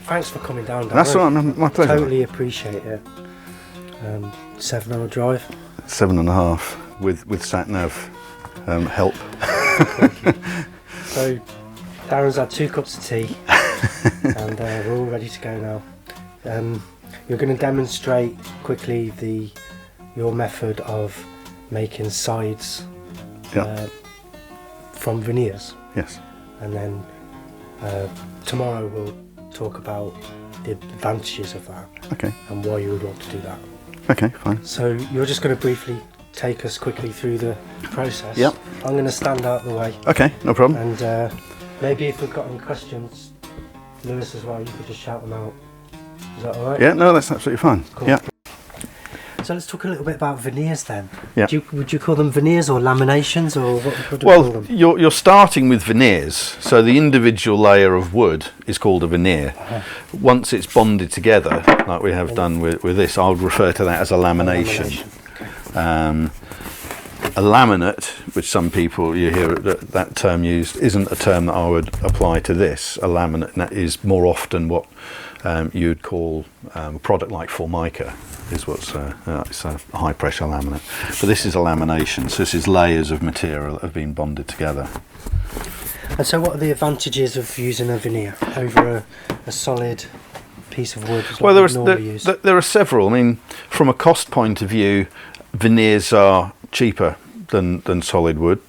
Thanks for coming down, Darren. That's all right, my pleasure. Totally appreciate it. 7-hour drive. 7.5 with sat nav help. So Darren's had 2 cups of tea and we're all ready to go now. You're going to demonstrate quickly your method of making sides from veneers. Yes. And then tomorrow we'll talk about the advantages of that. Okay. And why you would want to do that. Okay, fine. So you're just going to briefly take us quickly through the process. Yep. I'm going to stand out the way. Okay, no problem. And maybe if we've got any questions, Lewis as well, you could just shout them out. Is that alright? Yeah, no, that's absolutely fine. Cool. Yeah. So let's talk a little bit about veneers then. Yeah. Would you call them veneers or laminations, or what do we Well, call them? you're starting with veneers, so the individual layer of wood is called a veneer. Once it's bonded together, like we have done with this, I would refer to that as a lamination. Okay. A laminate, which some people you hear that term used, isn't a term that I would apply to this. A laminate is more often what you'd call a product like Formica, is what's it's a high pressure laminate. But this is a lamination, so this is layers of material that have been bonded together. And so what are the advantages of using a veneer over a solid piece of wood? Well, there are several. I mean, from a cost point of view, veneers are cheaper than solid wood.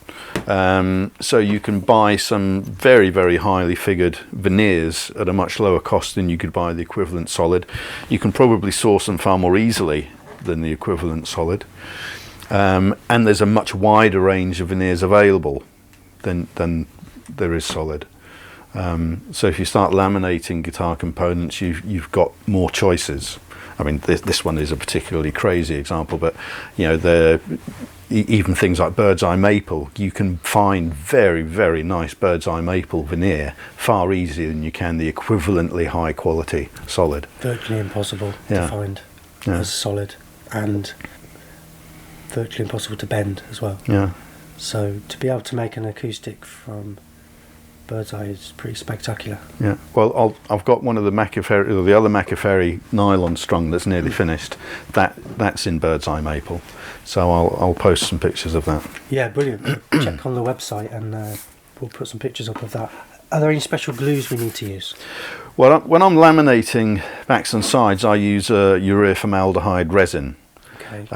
So you can buy some very, very highly figured veneers at a much lower cost than you could buy the equivalent solid. You can probably source them far more easily than the equivalent solid. And there's a much wider range of veneers available than there is solid. So if you start laminating guitar components, you've got more choices. I mean, this one is a particularly crazy example, but you know, even things like bird's eye maple, you can find very, very nice bird's eye maple veneer far easier than you can the equivalently high quality solid. Virtually impossible to find as solid, and virtually impossible to bend as well. Yeah. So to be able to make an acoustic from bird's eye is pretty spectacular. Yeah. Well, I've got one of the Machiavelli, or the other Machiavelli nylon strung that's nearly finished. That's in bird's eye maple. So I'll post some pictures of that. Yeah, brilliant. Check on the website and we'll put some pictures up of that. Are there any special glues we need to use? Well, when I'm laminating backs and sides, I use urea formaldehyde resin. Okay.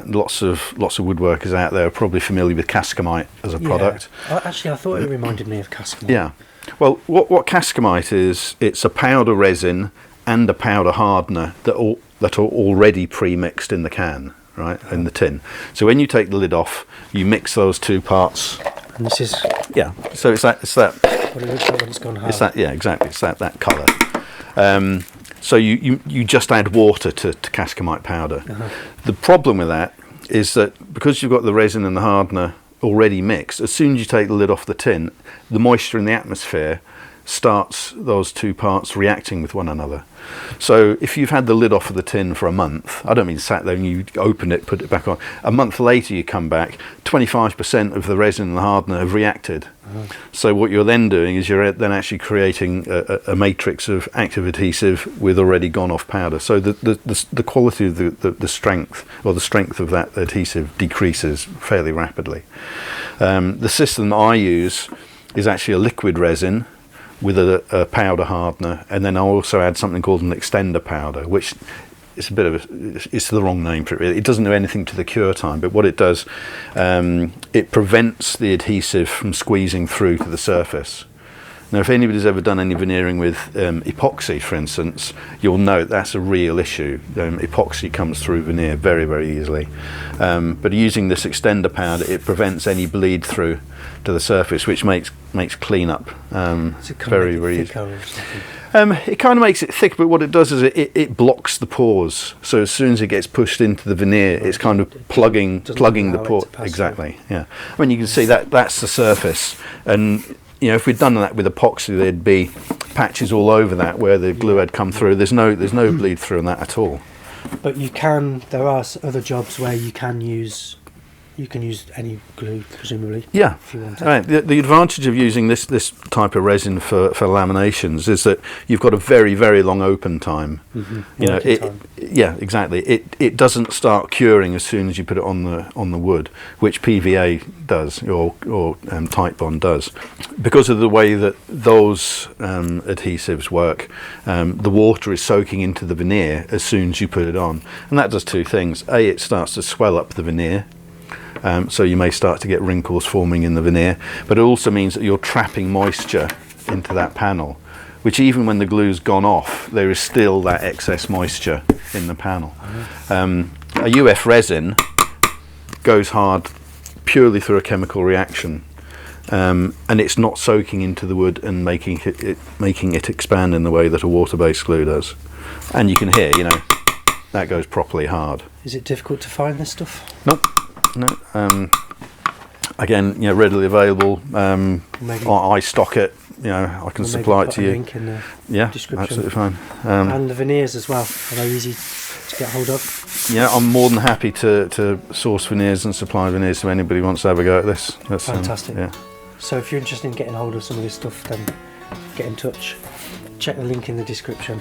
Lots of woodworkers out there are probably familiar with Cascamite as a product. Actually, I thought it reminded me of Cascamite. Yeah. Well, what Cascamite is, it's a powder resin and a powder hardener that are already pre-mixed in the can, right, in the tin. So when you take the lid off, you mix those two parts. And this is... Yeah, so it's that what it looks like when it's gone hard. It's that, yeah, exactly, it's that colour. So you just add water to Cascamite powder. The problem with that is that because you've got the resin and the hardener already mixed, as soon as you take the lid off the tin, the moisture in the atmosphere starts those two parts reacting with one another. So if you've had the lid off of the tin for a month, I don't mean sat there and you open it, put it back on, a month later you come back, 25% of the resin and the hardener have reacted. So what you're then doing is you're then actually creating a matrix of active adhesive with already gone off powder. So the quality of the strength, or the strength of that adhesive decreases fairly rapidly. The system that I use is actually a liquid resin with a powder hardener, and then I also add something called an extender powder, which is it's the wrong name for it really. It doesn't do anything to the cure time, but what it does, it prevents the adhesive from squeezing through to the surface. Now, if anybody's ever done any veneering with epoxy, for instance, you'll know that's a real issue. Epoxy comes through veneer very, very easily. But using this extender powder, it prevents any bleed through to the surface, which makes cleanup very, very easy. It kind of makes it thick, but what it does is it blocks the pores. So as soon as it gets pushed into the veneer, it's kind of plugging the pore. Exactly. Yeah. I mean, you can see that's the surface, and you know, if we'd done that with epoxy, there'd be patches all over that where the glue had come through. There's no bleed through on that at all. But there are other jobs where you can use any glue, presumably. Yeah, if you want. right. The advantage of using this type of resin for laminations is that you've got a very, very long open time. Mm-hmm. You know, yeah, exactly. It doesn't start curing as soon as you put it on the wood, which PVA does or Titebond does. Because of the way that those adhesives work, the water is soaking into the veneer as soon as you put it on, and that does two things. A, it starts to swell up the veneer. So you may start to get wrinkles forming in the veneer, but it also means that you're trapping moisture into that panel, which even when the glue's gone off, there is still that excess moisture in the panel. A UF resin goes hard purely through a chemical reaction, and it's not soaking into the wood and making it expand in the way that a water-based glue does. And you can hear, you know, that goes properly hard. Is it difficult to find this stuff? Nope. No. Again, you know, readily available. I stock it. You know, I can supply it to you. Link in the description. Absolutely fine. And the veneers as well. Are they easy to get hold of? Yeah, I'm more than happy to source veneers and supply veneers to anybody who wants to have a go at this. That's fantastic. Yeah. So if you're interested in getting hold of some of this stuff, then get in touch. Check the link in the description.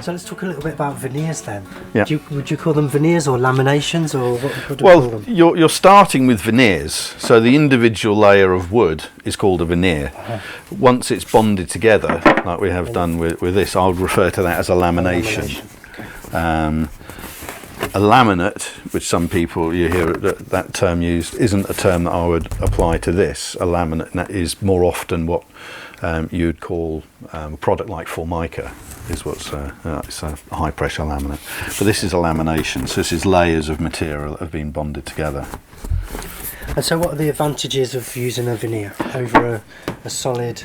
So let's talk a little bit about veneers then. Yeah. Would you call them veneers or laminations, or what do you call them? You're starting with veneers, so the individual layer of wood is called a veneer. Once it's bonded together, like we have done with this, I would refer to that as a lamination. Okay. A laminate, which some people you hear that term used, isn't a term that I would apply to this. A laminate is more often what you'd call a product like Formica. Is what's it's a high pressure laminate, but this is a lamination. So this is layers of material that have been bonded together. And so, what are the advantages of using a veneer over a solid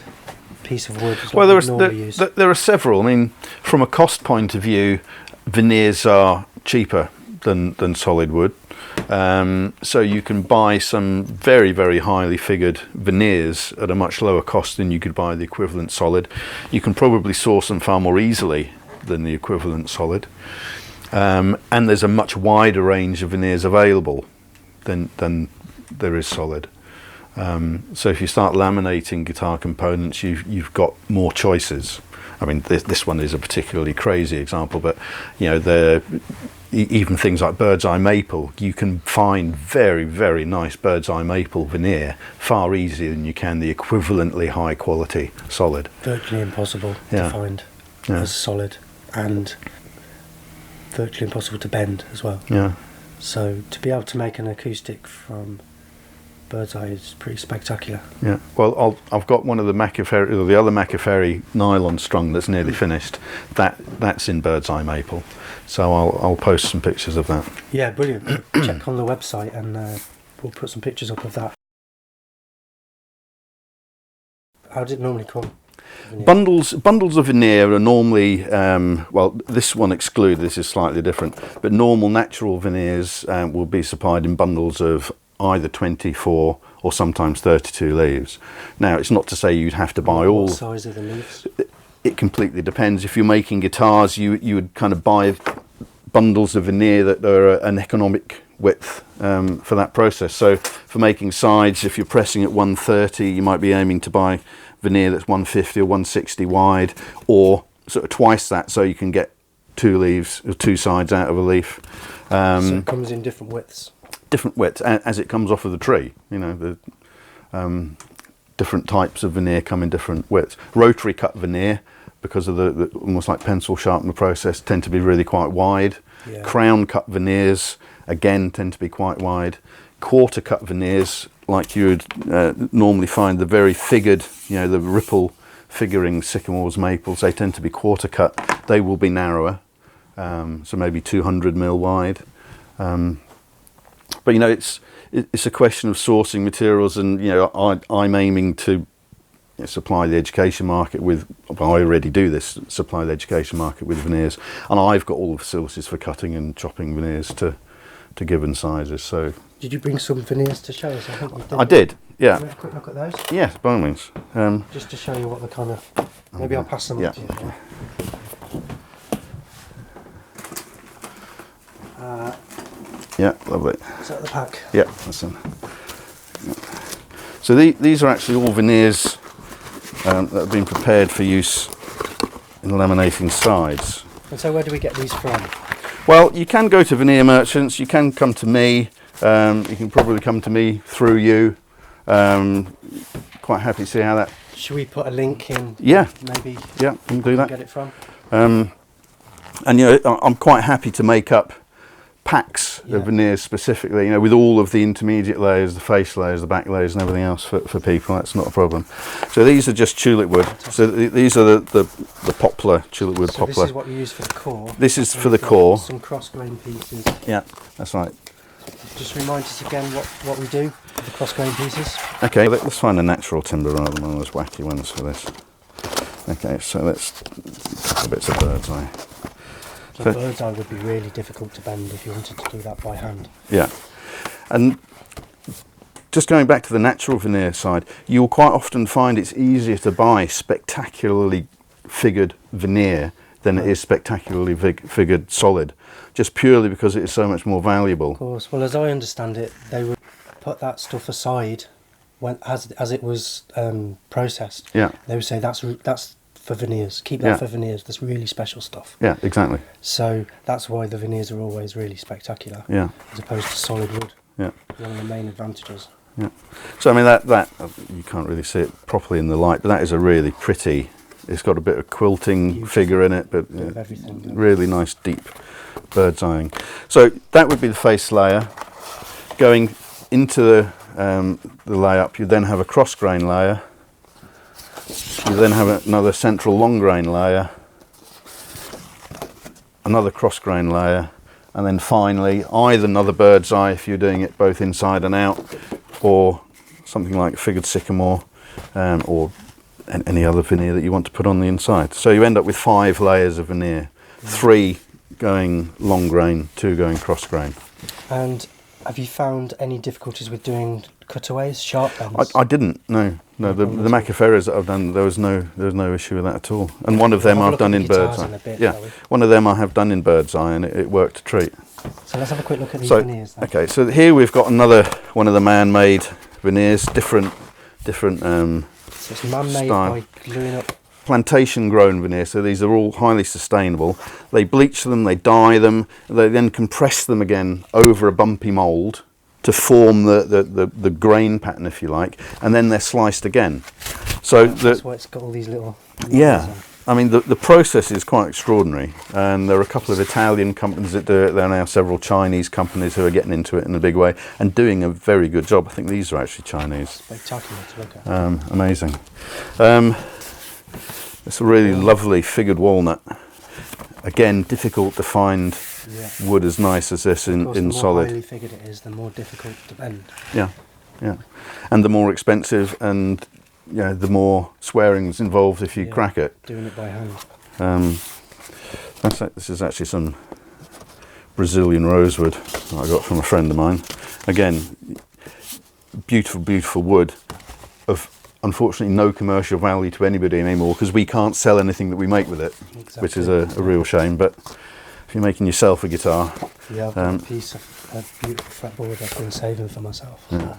piece of wood? Well, there are several. I mean, from a cost point of view, veneers are cheaper than solid wood. So you can buy some very, very highly figured veneers at a much lower cost than you could buy the equivalent solid. You can probably source them far more easily than the equivalent solid. And there's a much wider range of veneers available than there is solid. So if you start laminating guitar components, you've got more choices. I mean, this one is a particularly crazy example, but you know, even things like bird's eye maple, you can find very, very nice bird's eye maple veneer far easier than you can the equivalently high quality solid. Virtually impossible to find as solid, and virtually impossible to bend as well. Yeah. So to be able to make an acoustic from bird's eye is pretty spectacular. Yeah. Well, I've got one of the the other Macaferri nylon strung that's nearly finished. That's in bird's eye maple. So I'll post some pictures of that. Yeah, brilliant. Check on the website and we'll put some pictures up of that. How does it normally come? Bundles of veneer are normally, well, this one excluded, this is slightly different, but normal natural veneers will be supplied in bundles of either 24 or sometimes 32 leaves. Now, it's not to say you'd have to buy all. What size are the leaves? It completely depends. If you're making guitars, you would kind of buy bundles of veneer that are an economic width for that process. So for making sides, if you're pressing at 130, you might be aiming to buy veneer that's 150 or 160 wide, or sort of twice that, so you can get two leaves or two sides out of a leaf. So it comes in different widths? Different widths as it comes off of the tree. You know, the different types of veneer come in different widths. Rotary cut veneer, because of the almost like pencil sharpener process, tend to be really quite wide. Yeah. Crown cut veneers again tend to be quite wide. Quarter cut veneers, like you would normally find the very figured, you know, the ripple figuring sycamores, maples, they tend to be quarter cut. They will be narrower, so maybe 200 mil wide. But you know, it's a question of sourcing materials, and I'm aiming to supply the education market with, well, I already do this, supply the education market with veneers, and I've got all the facilities for cutting and chopping veneers to given sizes. So did you bring some veneers to show us? I think you did. I did, yeah. Can we have a quick look at those? Yes, by all means. Just to show you what the kind of, maybe I'll pass them on to you. Yeah, lovely. Is that the pack? Yeah, that's them. So these are actually all veneers that have been prepared for use in laminating sides. And so where do we get these from? Well, you can go to veneer merchants, you can come to me, you can probably come to me through you. Quite happy to see how that... Should we put a link in? Yeah. Maybe. Yeah, you can do that. Get it from? And I'm quite happy to make up packs of veneers specifically, with all of the intermediate layers, the face layers, the back layers and everything else for people. That's not a problem. So these are just tulip wood. So these are the poplar, tulip wood, poplar. This is what you use for the core. This is for the core. Some cross-grain pieces. Yeah, that's right. Just remind us again what we do with the cross-grain pieces. Okay, let's find a natural timber rather than one of those wacky ones for this. Okay, so let's a bits of bird's eye. So bird's eye would be really difficult to bend if you wanted to do that by hand. Yeah, and just going back to the natural veneer side, you'll quite often find it's easier to buy spectacularly figured veneer than it is spectacularly figured solid, just purely because it is so much more valuable. Of course. Well, as I understand it, they would put that stuff aside when as it was processed. Yeah. They would say that's for veneers. Keep that for veneers. That's really special stuff. Yeah, exactly. So that's why the veneers are always really spectacular. Yeah. As opposed to solid wood. Yeah. One of the main advantages. Yeah. So I mean that you can't really see it properly in the light, but that is a really pretty. It's got a bit of quilting figure in it, but everything, really nice deep bird's eyeing. So that would be the face layer. Going into the layup, you then have a cross grain layer. You then have another central long grain layer, another cross grain layer, and then finally either another bird's eye if you're doing it both inside and out, or something like figured sycamore, or any other veneer that you want to put on the inside. So you end up with 5 layers of veneer, 3 going long grain, 2 going cross grain. And have you found any difficulties with doing cutaways, sharp bends? I didn't. No. The Macaferras that I've done, there was no issue with that at all. And one of them I've done in bird's eye. Yeah, one of them I have done in bird's eye, and it worked a treat. So let's have a quick look at these veneers then. Okay, so here we've got another one of the man-made veneers, different. So it's man-made by gluing up. Plantation-grown veneer, so these are all highly sustainable. They bleach them, they dye them, they then compress them again over a bumpy mould to form the grain pattern, if you like, and then they're sliced again. So that's why it's got all these little... Yeah, I mean the process is quite extraordinary, and there are a couple of Italian companies that do it. There are now several Chinese companies who are getting into it in a big way and doing a very good job. I think these are actually Chinese. Spectacular to look at. Amazing. It's a really lovely figured walnut. Again, difficult to find wood as nice as this in solid. The more highly figured it is, the more difficult to bend. Yeah, yeah, and the more expensive, and the more swearing's involved if you crack it. Doing it by hand. This is actually some Brazilian rosewood that I got from a friend of mine. Again, beautiful, beautiful wood of unfortunately no commercial value to anybody anymore because we can't sell anything that we make with it, which is a real shame. But if you're making yourself a guitar, I've got a piece of a beautiful fretboard I've been saving for myself. Yeah.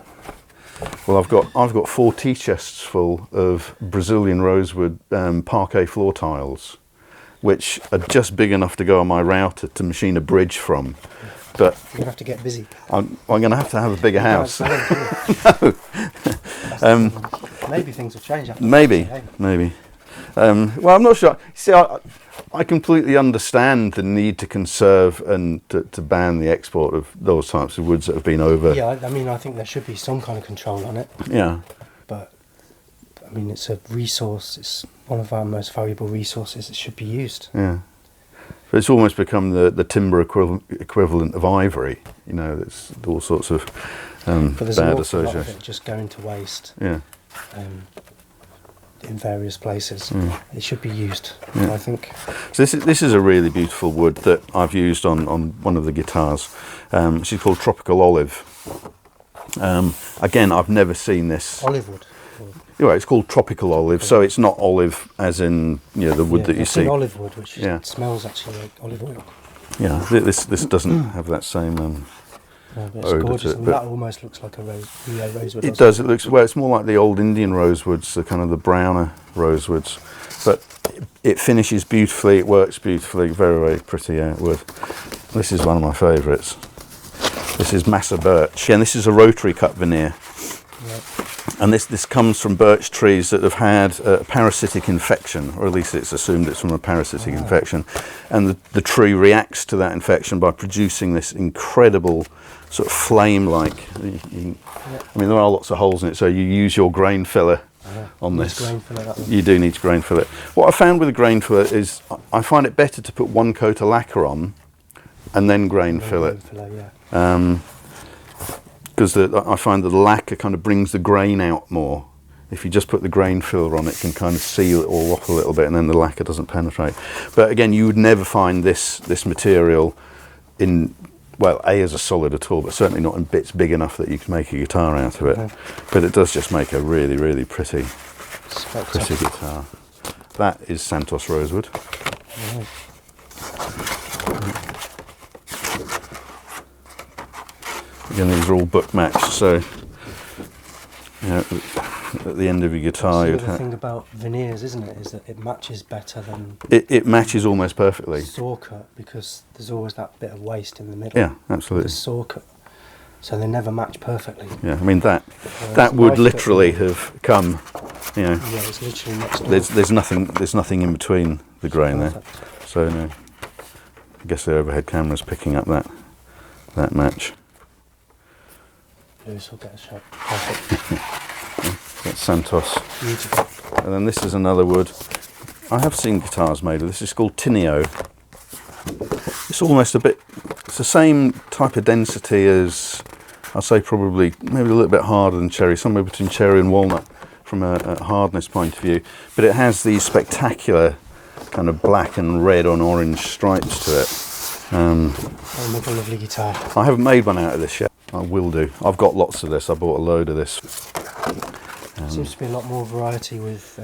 Well, I've got 4 tea chests full of Brazilian rosewood parquet floor tiles, which are just big enough to go on my router to machine a bridge from. But you're going to have to get busy. I'm going to have a bigger house. No. Maybe things will change after maybe. Well, I'm not sure. See, I completely understand the need to conserve and to ban the export of those types of woods that have been over. Yeah, I mean, I think there should be some kind of control on it. Yeah. But, I mean, it's a resource. It's one of our most valuable resources. It should be used. Yeah. But it's almost become the timber equivalent of ivory. There's all sorts of But there's an bad awful lot of association. it just going to waste Yeah. in various places. It should be used, Yeah. I think. So this is a really beautiful wood that I've used on one of the guitars, which is called Tropical Olive. Again, I've never seen this. Olive wood. Anyway, it's called Tropical Olive, so it's not olive as in the wood that you I've seen see. olive wood, which Yeah. smells actually like olive oil. Yeah, this doesn't have that same. No, but it's Odour to gorgeous. it, And but- that almost looks like a rosewood. It does. It looks it's more like the old Indian rosewoods, the kind of the browner rosewoods, but it finishes beautifully. It works beautifully. Very, very pretty wood. This is one of my favourites. This is Massa birch, and this is a rotary cut veneer. Yeah. And this comes from birch trees that have had a parasitic infection, or at least it's assumed it's from a parasitic infection. And the tree reacts to that infection by producing this incredible sort of flame-like. I mean, there are lots of holes in it, so you use your grain filler on this. Grain filler, that one. You do need to grain fill it. What I found with a grain filler is I find it better to put one coat of lacquer on and then grain fill it. Grain filler, yeah. Because I find that the lacquer kind of brings the grain out more. If you just put the grain filler on, it can kind of seal it all off a little bit, and then the lacquer doesn't penetrate. But again, you would never find this material in, well, A, as a solid at all, but certainly not in bits big enough that you can make a guitar out of it. But it does just make a really, really pretty guitar. That is Santos rosewood. Again, these are all book matched, so at the end of your guitar, The you'd other thing about veneers, isn't it, is that it matches better than it matches almost perfectly. saw cut, because there's always that bit of waste in the middle. Yeah, absolutely. The saw cut, so they never match perfectly. Yeah, I mean that Whereas would knife literally cut, have come. yeah, it's literally next door. There's nothing in between the grain there. Perfect. So no, I guess the overhead camera's picking up that match. Lewis will get a shot. Perfect. That's Santos. Beautiful. And then this is another wood. I have seen guitars made of this. It's called Tineo. It's almost it's the same type of density as, I'd say probably maybe a little bit harder than cherry, somewhere between cherry and walnut from a hardness point of view. But it has these spectacular kind of black and red on orange stripes to it. That'll make a lovely guitar. I haven't made one out of this yet. I will do. I've got lots of this. I bought a load of this. Seems to be a lot more variety with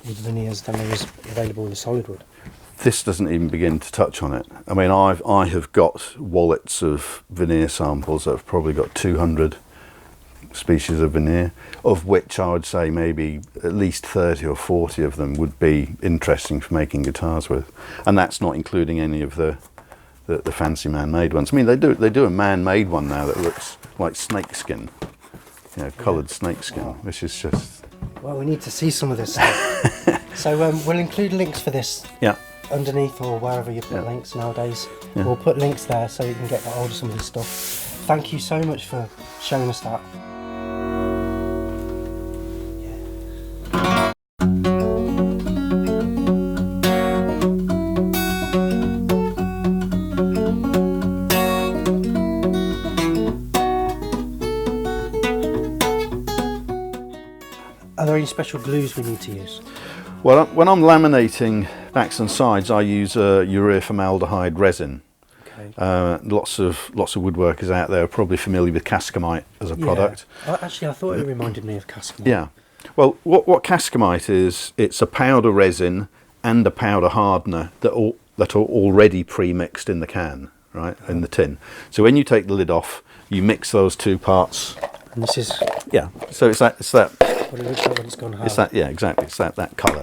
veneers than there is available with solid wood. This doesn't even begin to touch on it. I mean, I have got wallets of veneer samples that have probably got 200 species of veneer, of which I would say maybe at least 30 or 40 of them would be interesting for making guitars with, and that's not including any of the fancy man-made ones. I mean, they do a man-made one now that looks like snakeskin, coloured snakeskin, which is just. Well, we need to see some of this stuff. So we'll include links for this underneath or wherever you put links nowadays. Yeah. We'll put links there so you can get hold of some of this stuff. Thank you so much for showing us that. Are there any special glues we need to use? Well, when I'm laminating backs and sides, I use urea formaldehyde resin. Okay. Lots of woodworkers out there are probably familiar with Cascamite as a product. Actually, I thought it reminded me of Cascamite. Yeah. Well, what Cascamite is, it's a powder resin and a powder hardener that are already pre-mixed in the can, right, in the tin. So when you take the lid off, you mix those two parts. And this is So it's that. what it looks like when it's gone hard. It's that. Yeah, exactly. It's that colour.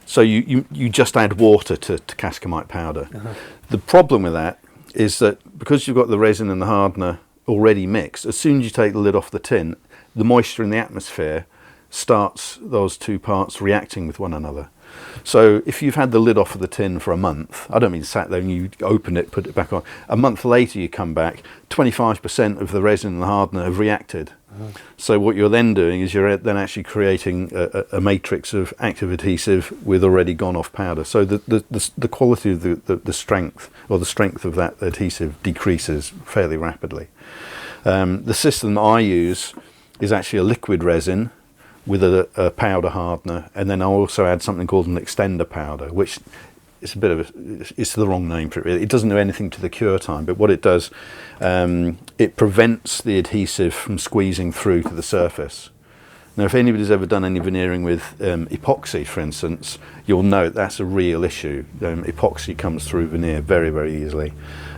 So you just add water to Cascamite powder. The problem with that is that because you've got the resin and the hardener already mixed, as soon as you take the lid off the tin, the moisture in the atmosphere starts those two parts reacting with one another. So if you've had the lid off of the tin for a month, I don't mean sat there and you open it, put it back on, a month later you come back, 25% of the resin and the hardener have reacted. So what you're then doing is you're then actually creating a matrix of active adhesive with already gone off powder. So the quality of the strength, or the strength of that adhesive decreases fairly rapidly. The system that I use is actually a liquid resin with a powder hardener, and then I also add something called an extender powder, which is a bit of it's the wrong name for it really. It doesn't do anything to the cure time, but what it does, it prevents the adhesive from squeezing through to the surface. Now, if anybody's ever done any veneering with epoxy, for instance, you'll know that's a real issue. Epoxy comes through veneer very, very easily.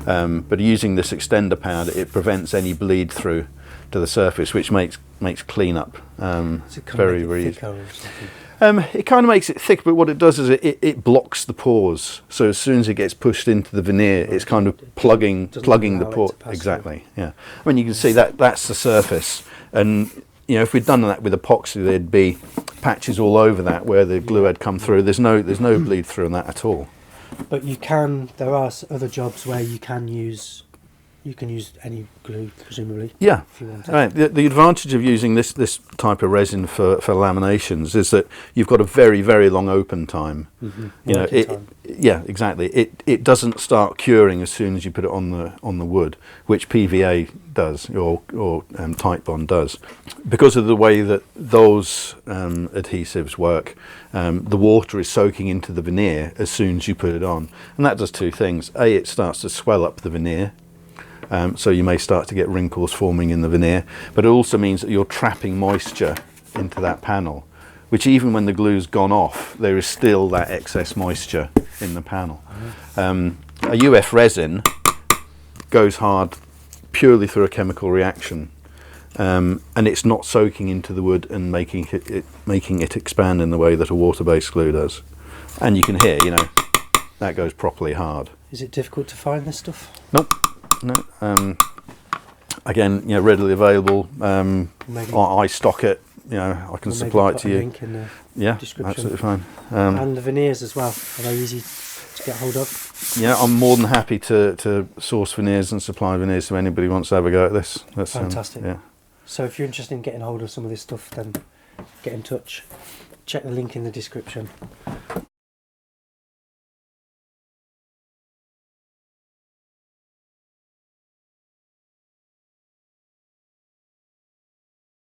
But using this extender powder, it prevents any bleed through to the surface, which makes cleanup very, very easy. It kind of makes it thick, but what it does is it blocks the pores. So as soon as it gets pushed into the veneer, it's kind of plugging the pore. Exactly. Yeah. I mean, you can see that's the surface, and you know, if we'd done that with epoxy, there'd be patches all over that where the glue had come through. There's no bleed through on that at all. But there are other jobs where you can use any glue, presumably. Yeah. If you want Right. The advantage of using this type of resin for laminations is that you've got a very, very long open time. Mm-hmm. You know, yeah, exactly. It doesn't start curing as soon as you put it on the wood, which PVA does or Titebond does. Because of the way that those adhesives work, the water is soaking into the veneer as soon as you put it on, and that does two things. A, it starts to swell up the veneer. So you may start to get wrinkles forming in the veneer, but it also means that you're trapping moisture into that panel, which even when the glue's gone off, there is still that excess moisture in the panel. A UF resin goes hard purely through a chemical reaction, and it's not soaking into the wood and making it expand in the way that a water-based glue does. And you can hear, you know, that goes properly hard. Is it difficult to find this stuff? Nope. No. Again, you know, readily available. I stock it. You know, I can supply it to you. Link in the description. Absolutely fine. And the veneers as well. Are they easy to get hold of? Yeah, I'm more than happy to source veneers and supply veneers to anybody who wants to have a go at this. That's fantastic. Yeah. So if you're interested in getting hold of some of this stuff, then get in touch. Check the link in the description.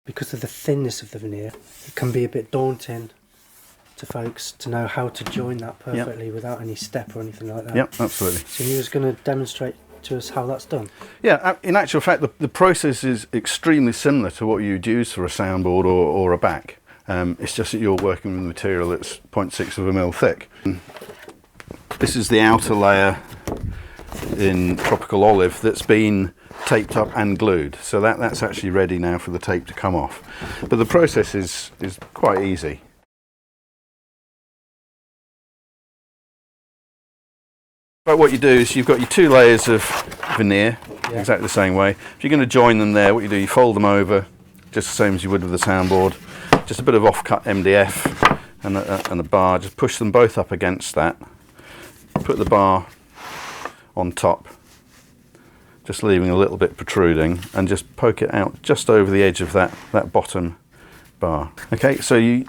Because of the thinness of the veneer, it can be a bit daunting to folks to know how to join that perfectly without any step or anything like that. Yep, absolutely. So you was going to demonstrate to us how that's done? Yeah, in actual fact, the process is extremely similar to what you'd use for a soundboard or a back. It's just that you're working with material that's 0.6 of a mil thick. This is the outer layer in tropical olive that's been taped up and glued, so that's actually ready now for the tape to come off. But the process is quite easy. But what you do is you've got your two layers of veneer, exactly the same way. If you're going to join them there, what you do, you fold them over just the same as you would with the soundboard. Just a bit of off-cut MDF and a bar. Just push them both up against that. Put the bar on top, just leaving a little bit protruding, and just poke it out just over the edge of that bottom bar. Okay, so you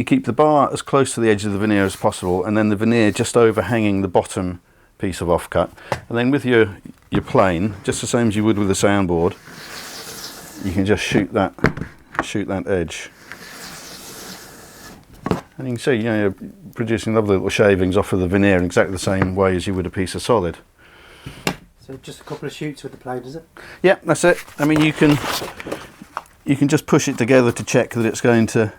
keep the bar as close to the edge of the veneer as possible, and then the veneer just overhanging the bottom piece of offcut. And then with your plane, just the same as you would with a soundboard, you can just shoot that edge. And you can see, you know, you're producing lovely little shavings off of the veneer in exactly the same way as you would a piece of solid. So just a couple of shoots with the plane, is it? Yeah, that's it. I mean, you can just push it together to check that it's going to,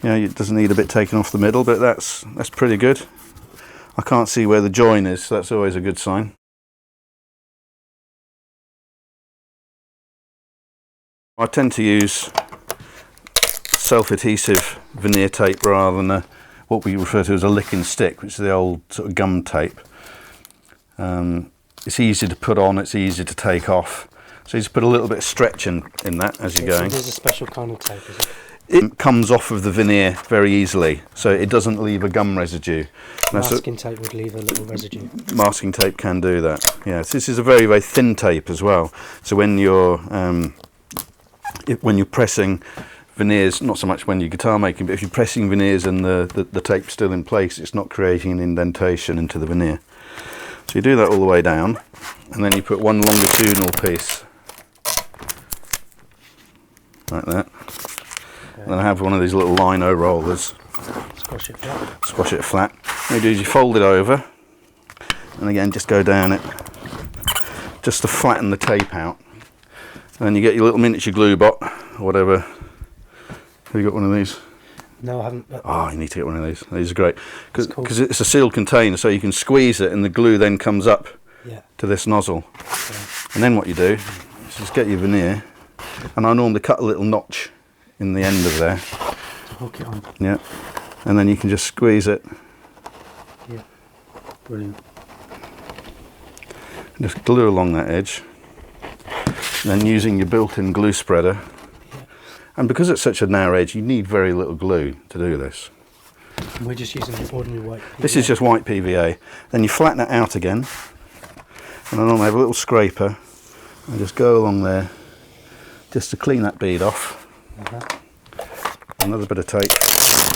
you know, it doesn't need a bit taken off the middle, but that's pretty good. I can't see where the join is, so that's always a good sign. I tend to use self-adhesive veneer tape rather than what we refer to as a lick and stick, which is the old sort of gum tape. It's easy to put on, it's easy to take off. So you just put a little bit of stretch in that as you're going. So there's a special kind of tape, is it? It comes off of the veneer very easily, so it doesn't leave a gum residue. Masking tape would leave a little residue. Masking tape can do that, yes. This is a very, very thin tape as well. So when you're pressing veneers, not so much when you're guitar making, but if you're pressing veneers and the tape's still in place, it's not creating an indentation into the veneer. So you do that all the way down, and then you put one longitudinal piece like that. Okay. Then I have one of these little lino rollers. Squash it flat. Squash it flat. What you do is you fold it over, and again just go down it, just to flatten the tape out. And then you get your little miniature glue bot, or whatever. Have you got one of these? No, I haven't. Oh, you need to get one of these. These are great. Because it's a sealed container, so you can squeeze it and the glue then comes up to this nozzle. Okay. And then what you do is just get your veneer, and I normally cut a little notch in the end of there. To hook it on. Yeah. And then you can just squeeze it. Yeah. Brilliant. Just glue along that edge. And then using your built-in glue spreader. And because it's such a narrow edge, you need very little glue to do this. And we're just using ordinary white PVA. This is just white PVA. Then you flatten it out again. And I normally have a little scraper. And just go along there, just to clean that bead off. Another bit of tape.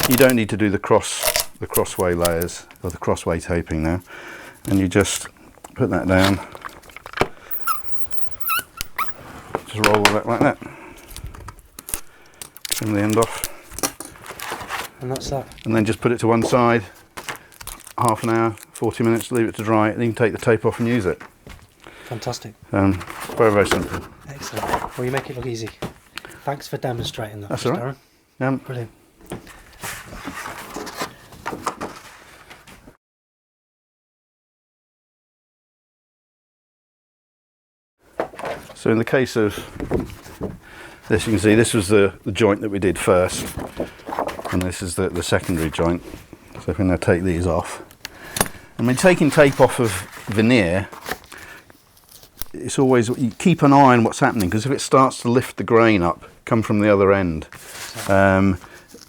You don't need to do the crossway layers, or the crossway taping now. And you just put that down. Just roll it like that. Trim the end off. And that's that. And then just put it to one side, half an hour, 40 minutes, leave it to dry, and you can take the tape off and use it. Fantastic. Very, very simple. Excellent. Well, you make it look easy. Thanks for demonstrating that. That's all right. Darren. Brilliant. So in the case of this, you can see this was the joint that we did first, and this is the secondary joint. So if we now take these off, I mean, taking tape off of veneer, it's always, you keep an eye on what's happening, because if it starts to lift the grain up, come from the other end,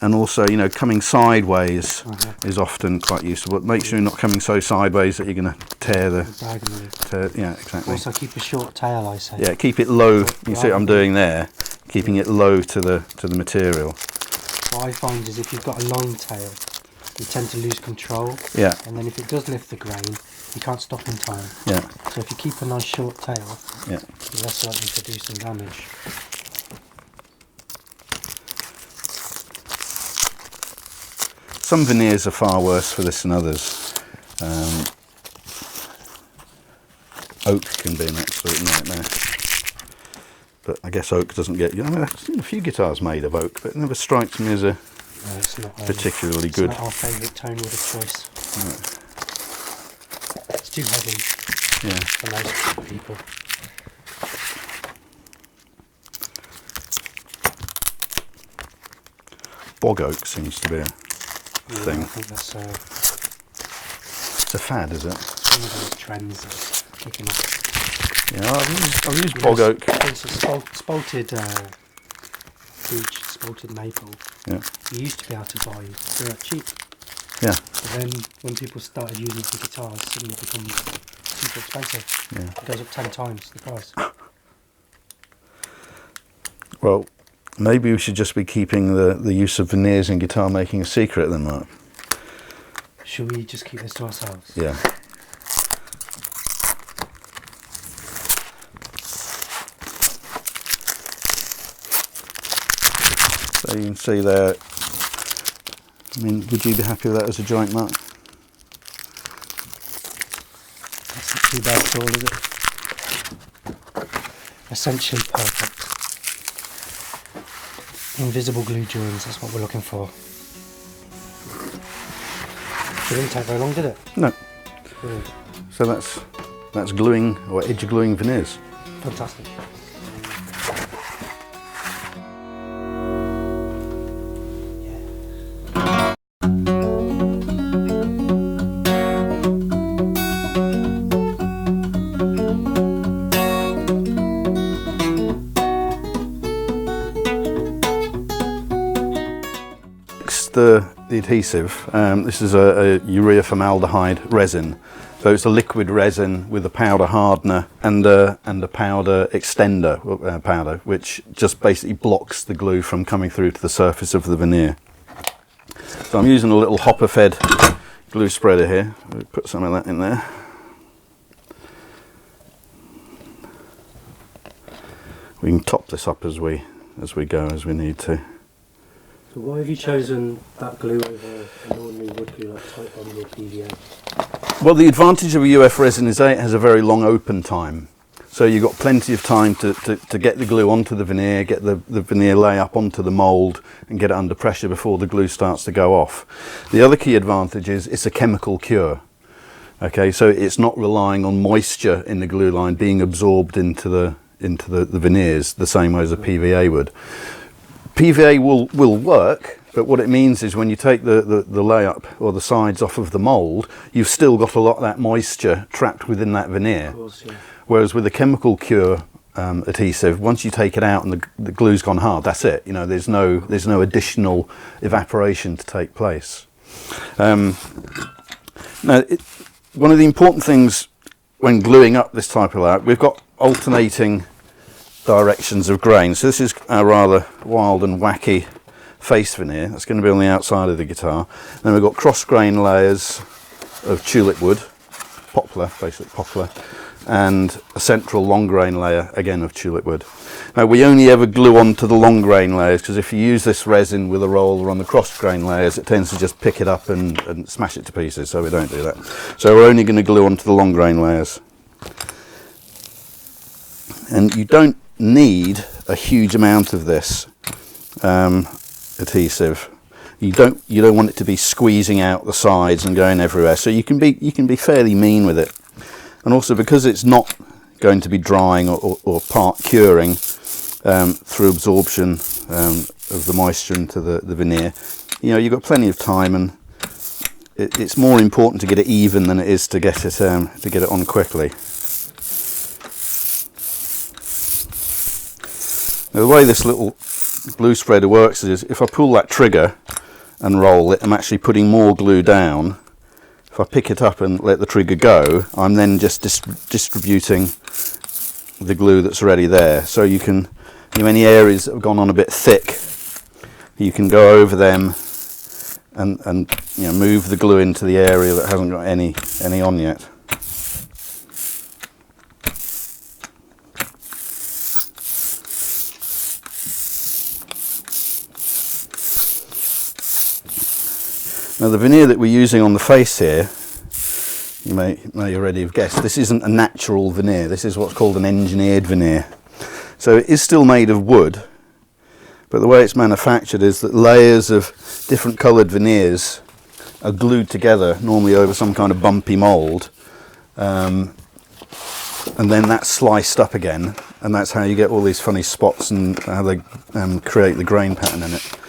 and also, you know, coming sideways is often quite useful, but make sure you're not coming so sideways that you're going to tear the... yeah, exactly. Also keep a short tail, I say. Yeah, keep it low. You can see what I'm doing there, keeping it low to the material. What I find is if you've got a long tail, you tend to lose control. Yeah. And then if it does lift the grain, you can't stop in time. Yeah. So if you keep a nice short tail, yeah, you're less likely to do some damage. Some veneers are far worse for this than others. Oak can be an absolute nightmare. But I guess oak doesn't get you. I mean, I've seen a few guitars made of oak, but it never strikes me as a particularly good. It's not our favourite tone wood of choice. No. It's too heavy for most people. Bog oak seems to be a thing. I think that's it's a fad, is it? Some of those trends are kicking off. Yeah, I've used bog oak. It's spalted beech, spalted maple. Yeah. You used to be able to buy dirt cheap. Yeah. But then when people started using it for guitars, suddenly it becomes super expensive. Yeah. It goes up 10 times the price. Well, maybe we should just be keeping the use of veneers in guitar making a secret then, Mark. Should we just keep this to ourselves? Yeah. So you can see there, I mean, would you be happy with that as a joint, Mark? That's not too bad at all, is it? Essentially perfect. Invisible glue joins, that's what we're looking for. It didn't take very long, did it? No. Brilliant. So that's gluing, or edge gluing veneers. Fantastic. The adhesive, this is a urea formaldehyde resin, so it's a liquid resin with a powder hardener and a powder extender powder, which just basically blocks the glue from coming through to the surface of the veneer. So I'm using a little hopper fed glue spreader here. We'll put some of that in there. We can top this up as we as we go, as we need to. So why have you chosen that glue over an ordinary wood glue like Type 1 or PVA? Well, the advantage of a UF resin is it has a very long open time. So you've got plenty of time to get the glue onto the veneer, get the veneer lay up onto the mould and get it under pressure before the glue starts to go off. The other key advantage is it's a chemical cure. Okay, so it's not relying on moisture in the glue line being absorbed into the veneers the same way as a PVA would. PVA will work, but what it means is when you take the layup or the sides off of the mould, you've still got a lot of that moisture trapped within that veneer. Of course, yeah. Whereas with a chemical cure adhesive, once you take it out and the glue's gone hard, that's it. You know, there's no additional evaporation to take place. Now, one of the important things when gluing up this type of layout, we've got alternating directions of grain. So this is a rather wild and wacky face veneer. That's going to be on the outside of the guitar. Then we've got cross grain layers of tulip wood, poplar, basically poplar, and a central long grain layer again of tulip wood. Now we only ever glue onto the long grain layers because if you use this resin with a roller on the cross grain layers, it tends to just pick it up and smash it to pieces, so we don't do that. So we're only going to glue onto the long grain layers. And you don't need a huge amount of this adhesive. You don't want it to be squeezing out the sides and going everywhere, so you can be fairly mean with it. And also because it's not going to be drying or part curing through absorption of the moisture into the veneer, you know, you've got plenty of time, and it's more important to get it even than it is to get it on quickly. Now, the way this little glue spreader works is if I pull that trigger and roll it, I'm actually putting more glue down. If I pick it up and let the trigger go, I'm then just distributing the glue that's already there. So you can, any areas that have gone on a bit thick, you can go over them and move the glue into the area that hasn't got any on yet. Now the veneer that we're using on the face here, you may already have guessed, this isn't a natural veneer. This is what's called an engineered veneer. So it is still made of wood, but the way it's manufactured is that layers of different coloured veneers are glued together, normally over some kind of bumpy mould, and then that's sliced up again, and that's how you get all these funny spots and how they create the grain pattern in it.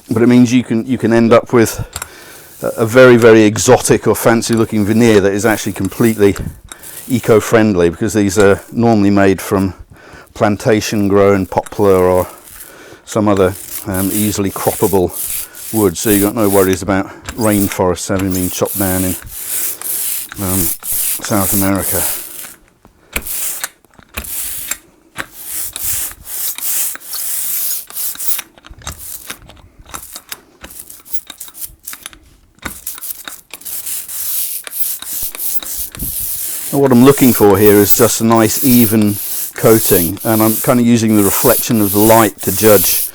But it means you can end up with a very, very exotic or fancy looking veneer that is actually completely eco-friendly, because these are normally made from plantation grown poplar or some other easily croppable wood, so you've got no worries about rainforests having been chopped down in South America. What I'm looking for here is just a nice even coating, and I'm kind of using the reflection of the light to judge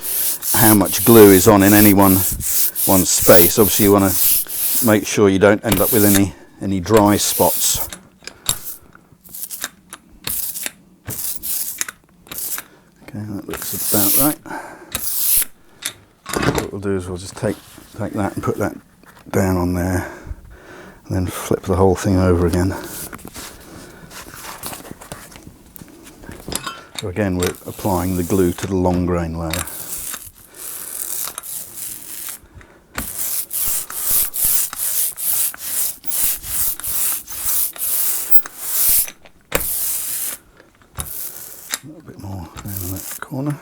how much glue is on in any one space. Obviously you want to make sure you don't end up with any dry spots. Okay, that looks about right. What we'll do is we'll just take that and put that down on there, and then flip the whole thing over again. So again, we're applying the glue to the long grain layer. A little bit more down in that corner.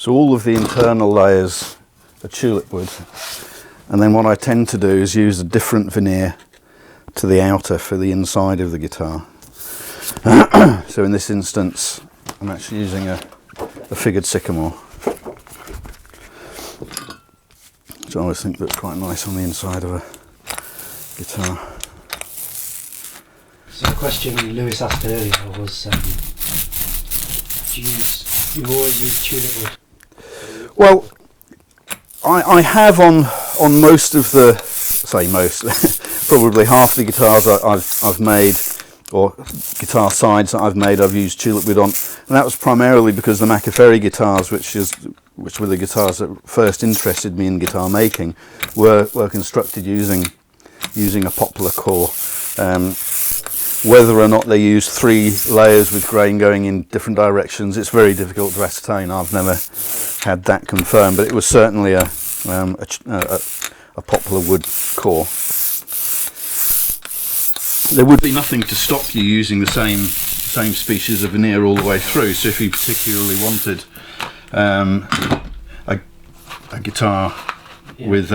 So all of the internal layers are tulip wood, and then what I tend to do is use a different veneer to the outer for the inside of the guitar. So in this instance, I'm actually using a figured sycamore, which I always think looks quite nice on the inside of a guitar. So the question Lewis asked earlier was, do you always use tulip wood? Well, I have on most of the, say most, probably half the guitars I've made, or guitar sides that I've made, I've used tulip wood on, and that was primarily because the Macaferri guitars, which were the guitars that first interested me in guitar making, were constructed using a poplar core. Whether or not they use 3 layers with grain going in different directions, it's very difficult to ascertain. I've never had that confirmed, but it was certainly a poplar wood core. There would be nothing to stop you using the same species of veneer all the way through. So if you particularly wanted a guitar with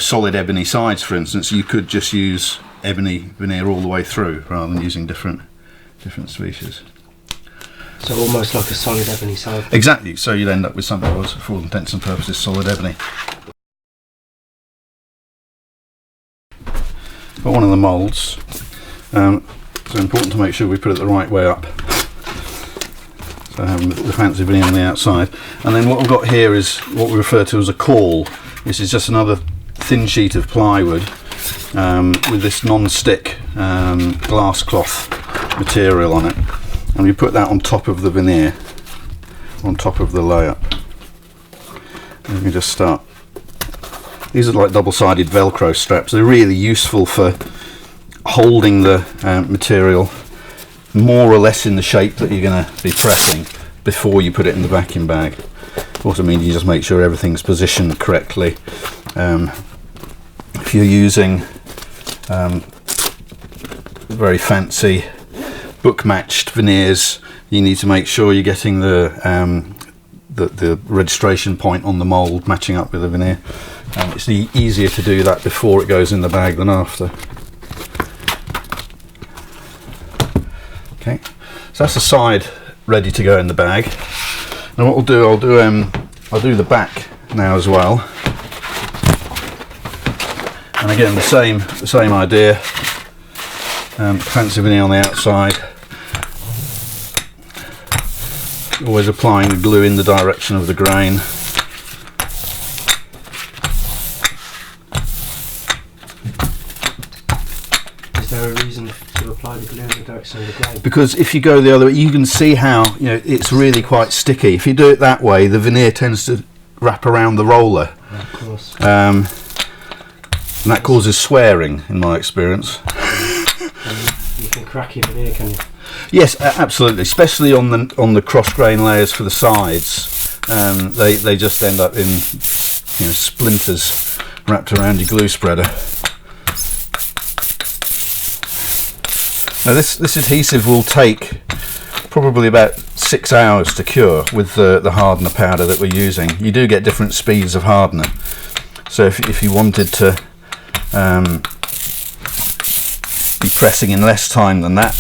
solid ebony sides, for instance, you could just use ebony veneer all the way through rather than using different species. So almost like a solid ebony side. Exactly. So you'd end up with something that was, for all intents and purposes, solid ebony. But one of the moulds, it's important to make sure we put it the right way up. So having the fancy veneer on the outside, and then what we've got here is what we refer to as a caul. This is just another thin sheet of plywood with this non-stick glass cloth material on it, and we put that on top of the veneer, on top of the layer. And we can just start. These are like double-sided Velcro straps. They're really useful for holding the material more or less in the shape that you're going to be pressing before you put it in the vacuum bag. Also means you just make sure everything's positioned correctly. If you're using very fancy book matched veneers, you need to make sure you're getting the registration point on the mould matching up with the veneer. It's easier to do that before it goes in the bag than after. Okay, so that's the side ready to go in the bag. And what I'll do the back now as well. And again, the same idea. Fancy veneer on the outside. Always applying the glue in the direction of the grain. Is there a reason to apply the glue in the direction of the grain? Because if you go the other way, you can see how it's really quite sticky. If you do it that way, the veneer tends to wrap around the roller. Yeah, of course. And that causes swearing, in my experience. You can crack your veneer, can you? Yes, absolutely. Especially on the cross grain layers for the sides, they just end up in splinters wrapped around your glue spreader. Now this adhesive will take probably about 6 hours to cure with the hardener powder that we're using. You do get different speeds of hardener, so if you wanted to be pressing in less time than that,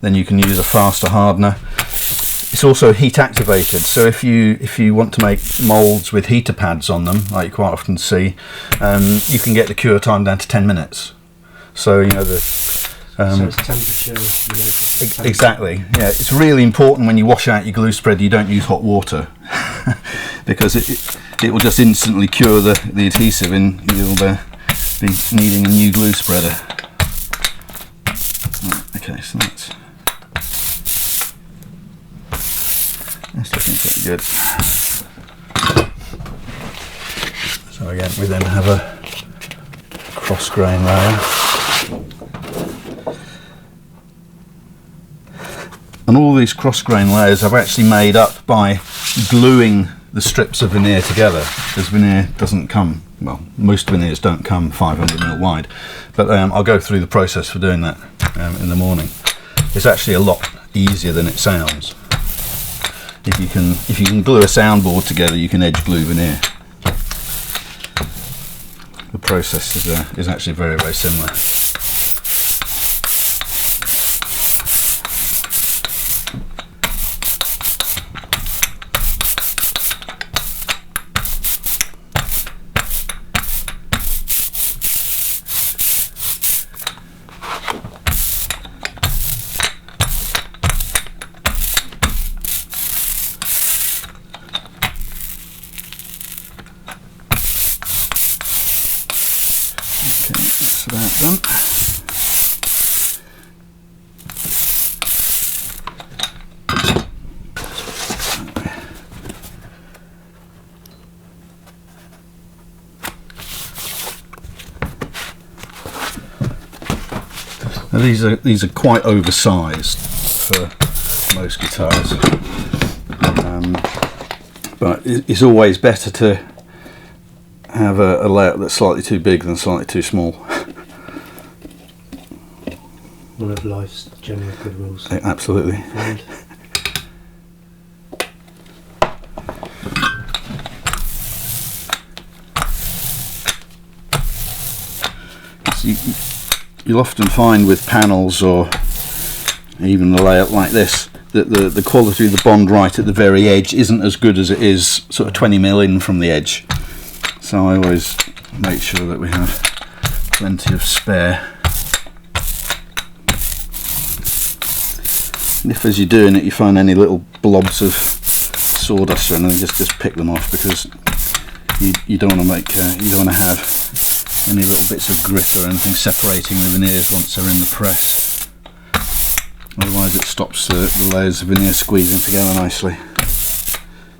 then you can use a faster hardener. It's also heat activated, so if you want to make moulds with heater pads on them, like you quite often see, you can get the cure time down to 10 minutes. So so it's temperature related. Exactly. Yeah, it's really important when you wash out your glue spread you don't use hot water because it will just instantly cure the adhesive and you'll be needing a new glue spreader. Okay, so that's looking pretty good. So again, we then have a cross grain layer. And all these cross grain layers I've actually made up by gluing the strips of veneer together, because veneer doesn't come, well, most veneers don't come 500mm wide, but I'll go through the process for doing that in the morning. It's actually a lot easier than it sounds. If you can glue a soundboard together, you can edge glue veneer. The process is actually very, very similar. done. Now these are quite oversized for most guitars, but it's always better to have a layout that's slightly too big than slightly too small. One of life's general good rules. Absolutely. You'll often find with panels or even the layout like this that the quality of the bond right at the very edge isn't as good as it is sort of 20 mil in from the edge. So I always make sure that we have plenty of spare. And if as you're doing it you find any little blobs of sawdust or anything, just pick them off, because you don't want to make you don't want to have any little bits of grit or anything separating the veneers once they're in the press. Otherwise it stops the layers of veneer squeezing together nicely.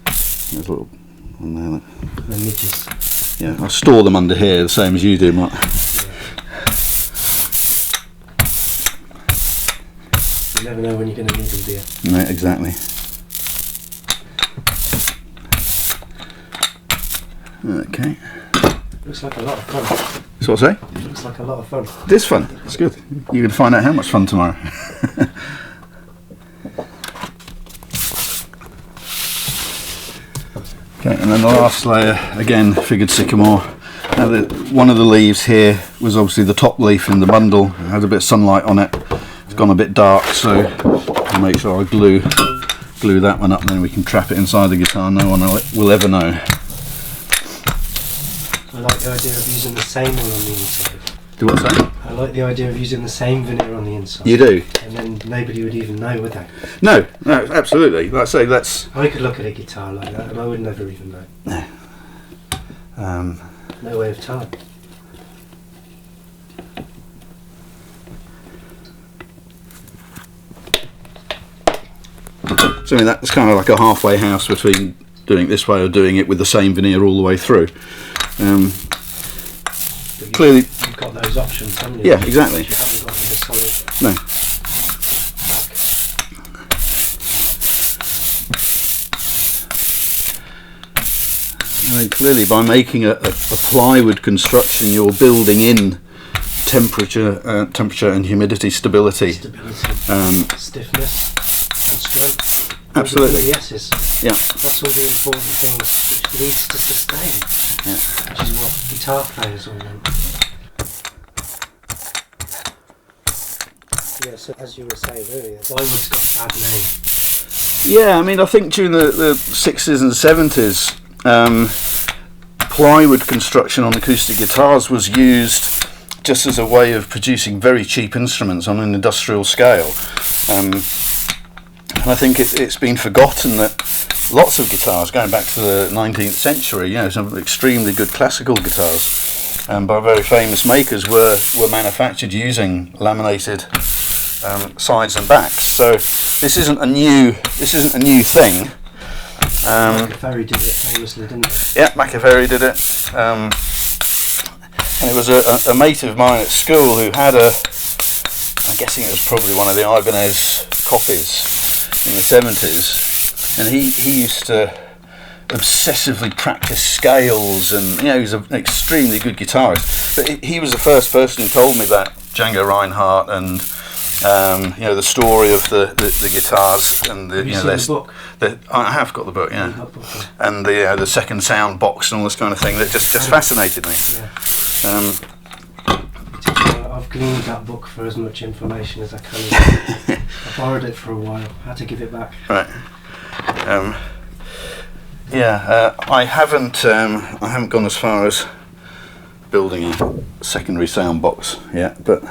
There's a little one there. The midges. Yeah, I'll store them under here the same as you do, Mark. You never know when you're going to need them, do you? No, exactly. Okay. Looks like a lot of fun. So what I say? It looks like a lot of fun. It is fun. It's good. You're going to find out how much fun tomorrow. Okay, and then the last layer, again, figured sycamore. Now one of the leaves here was obviously the top leaf in the bundle. It had a bit of sunlight on it. It's gone a bit dark, so I'll make sure I glue that one up, and then we can trap it inside the guitar. No one will ever know. I like the idea of using the same one on the inside. Do what, say? I like the idea of using the same veneer on the inside. You do? And then nobody would even know, would they? No, absolutely. Like I say, that's... I could look at a guitar like that and I would never even know. No. No way of telling. So I mean, that's kind of like a halfway house between doing it this way or doing it with the same veneer all the way through. Clearly, you've got those options, haven't you? Yeah, exactly. You haven't got the solid no. I mean, clearly, by making a plywood construction, you're building in temperature and humidity stability. Stiffness and strength. Absolutely. The S's. Yeah. That's all the important things which leads to sustain. Yeah. Which is what guitar players all want. Yeah, so as you were saying earlier, plywood's got a bad name. Yeah, I mean, I think during the 60s and 70s, plywood construction on acoustic guitars was used just as a way of producing very cheap instruments on an industrial scale. And I think it's been forgotten that lots of guitars, going back to the 19th century, you know, some extremely good classical guitars by very famous makers were manufactured using laminated sides and backs. So this isn't a new thing. Machiavelli did it famously, didn't he? Yeah, Machiavelli did it. And it was a mate of mine at school who had I'm guessing it was probably one of the Ibanez copies in the 70s, and he used to obsessively practice scales, and you know, he was an extremely good guitarist, but he was the first person who told me about Django Reinhardt and you know, the story of the guitars and the, have you you know, seen the book? I have got the book, yeah, and the second sound box and all this kind of thing that just fascinated me. Yeah. I've gleaned that book for as much information as I can. I borrowed it for a while. I had to give it back. Right. I haven't gone as far as building a secondary sound box yet, but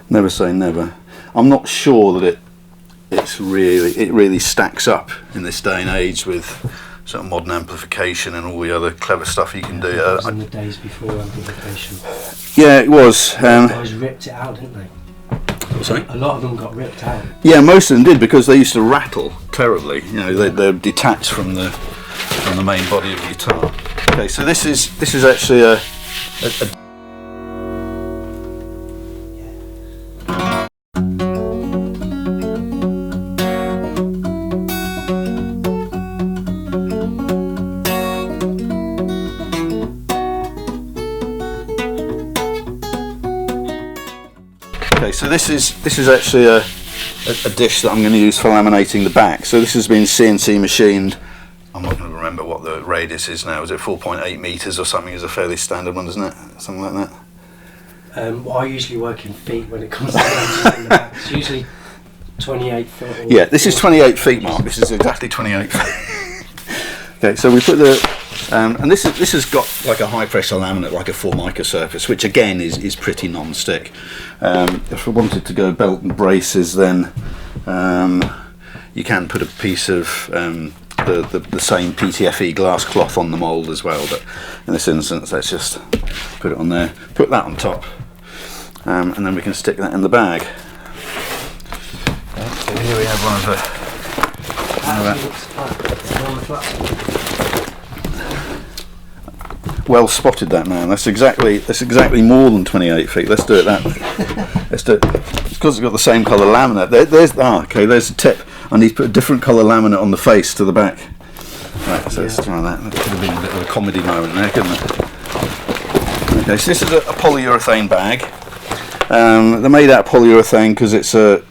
never say never. I'm not sure that it really stacks up in this day and age with sort of modern amplification and all the other clever stuff you can do. It was in the days before amplification. Yeah, it was. Guys ripped it out, didn't they? Sorry? A lot of them got ripped out. Yeah, most of them did, because they used to rattle terribly. You know, they're detached from the main body of the guitar. Okay, so this is actually a Okay, so this is actually a dish that I'm going to use for laminating the back. So this has been CNC machined. I'm not going to remember what the radius is now. Is it 4.8 meters or something? Is a fairly standard one, isn't it? Something like that. Well, I usually work in feet when it comes to laminating the back. It's usually 28 foot. Or yeah, this is 28 feet, Mark. This is exactly 28 feet. Okay, so we put the and this has got like a high pressure laminate, like a Formica surface, which again is pretty non-stick. If I wanted to go belt and braces, then you can put a piece of the same PTFE glass cloth on the mould as well, but in this instance let's just put it on there, put that on top, and then we can stick that in the bag. Okay, so here we have one of the well spotted, that man. That's exactly more than 28 feet. Let's do it that way. Let's do it. It's because it's got the same colour laminate. There's a tip. I need to put a different colour laminate on the face to the back. Right, so let's try that. That could have been a bit of a comedy moment there, couldn't it? Okay, so this is a polyurethane bag. They're made out of polyurethane because it's a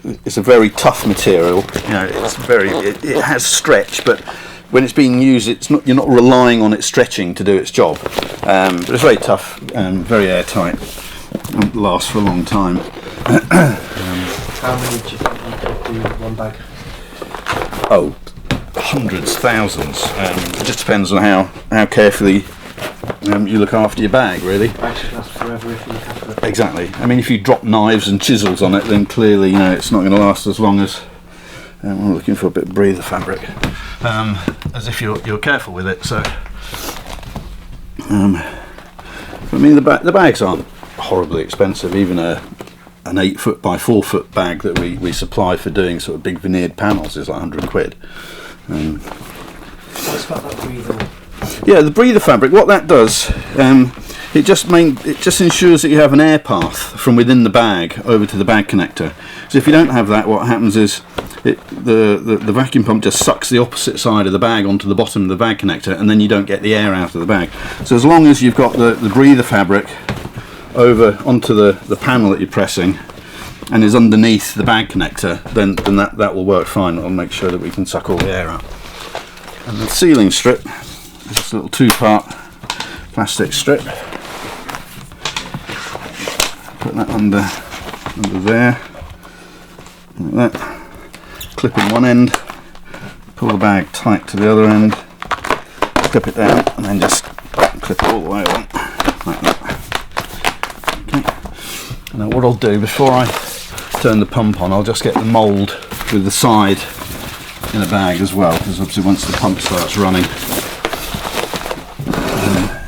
very tough material. You know, it has stretch, but when it's being used, you're not relying on it stretching to do its job. But it's very tough, very airtight, and lasts for a long time. How many do you think you could do in one bag? Oh, hundreds, thousands. It just depends on how carefully you look after your bag, really. Bag should last forever if you look after it. Exactly. I mean, if you drop knives and chisels on it, then clearly, it's not going to last as long as. I'm looking for a bit of breather fabric, as if you're careful with it. So, I mean, the bags aren't horribly expensive. Even an 8 foot by 4 foot bag that we supply for doing sort of big veneered panels is like 100 quid. What's about that breather? Yeah, the breather fabric. What that does, it just ensures that you have an air path from within the bag over to the bag connector. So if you don't have that, what happens is the vacuum pump just sucks the opposite side of the bag onto the bottom of the bag connector, and then you don't get the air out of the bag. So as long as you've got the breather fabric over onto the panel that you're pressing and is underneath the bag connector, then that will work fine. It'll make sure that we can suck all the air out. And the sealing strip is this little 2-part plastic strip. Put that under there, like that. Clip in one end, pull the bag tight to the other end, clip it down, and then just clip it all the way along, like that. Okay. Now what I'll do, before I turn the pump on, I'll just get the mould with the side in a bag as well, because obviously once the pump starts running,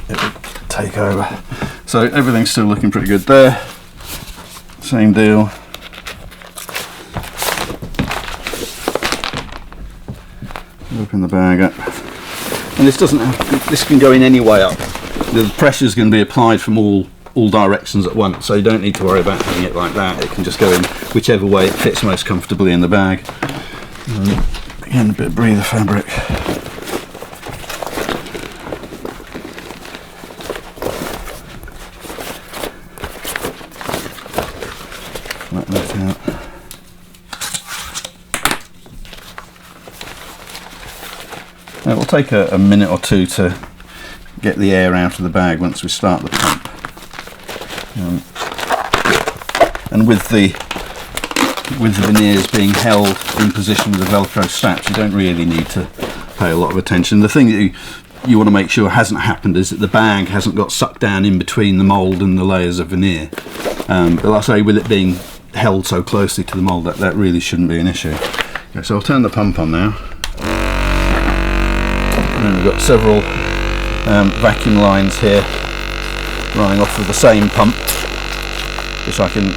it will take over. So everything's still looking pretty good there. Same deal. Open the bag up, and this can go in any way up. The pressure is going to be applied from all directions at once, so you don't need to worry about having it like that. It can just go in whichever way it fits most comfortably in the bag. Again, a bit of breather fabric. Let that out. It will take a minute or two to get the air out of the bag once we start the pump. And with the veneers being held in position with the Velcro straps, you don't really need to pay a lot of attention. The thing that you want to make sure hasn't happened is that the bag hasn't got sucked down in between the mould and the layers of veneer. But like I say, with it being held so closely to the mould, that really shouldn't be an issue. Okay, so I'll turn the pump on now. And then we've got several vacuum lines here running off of the same pump, which I can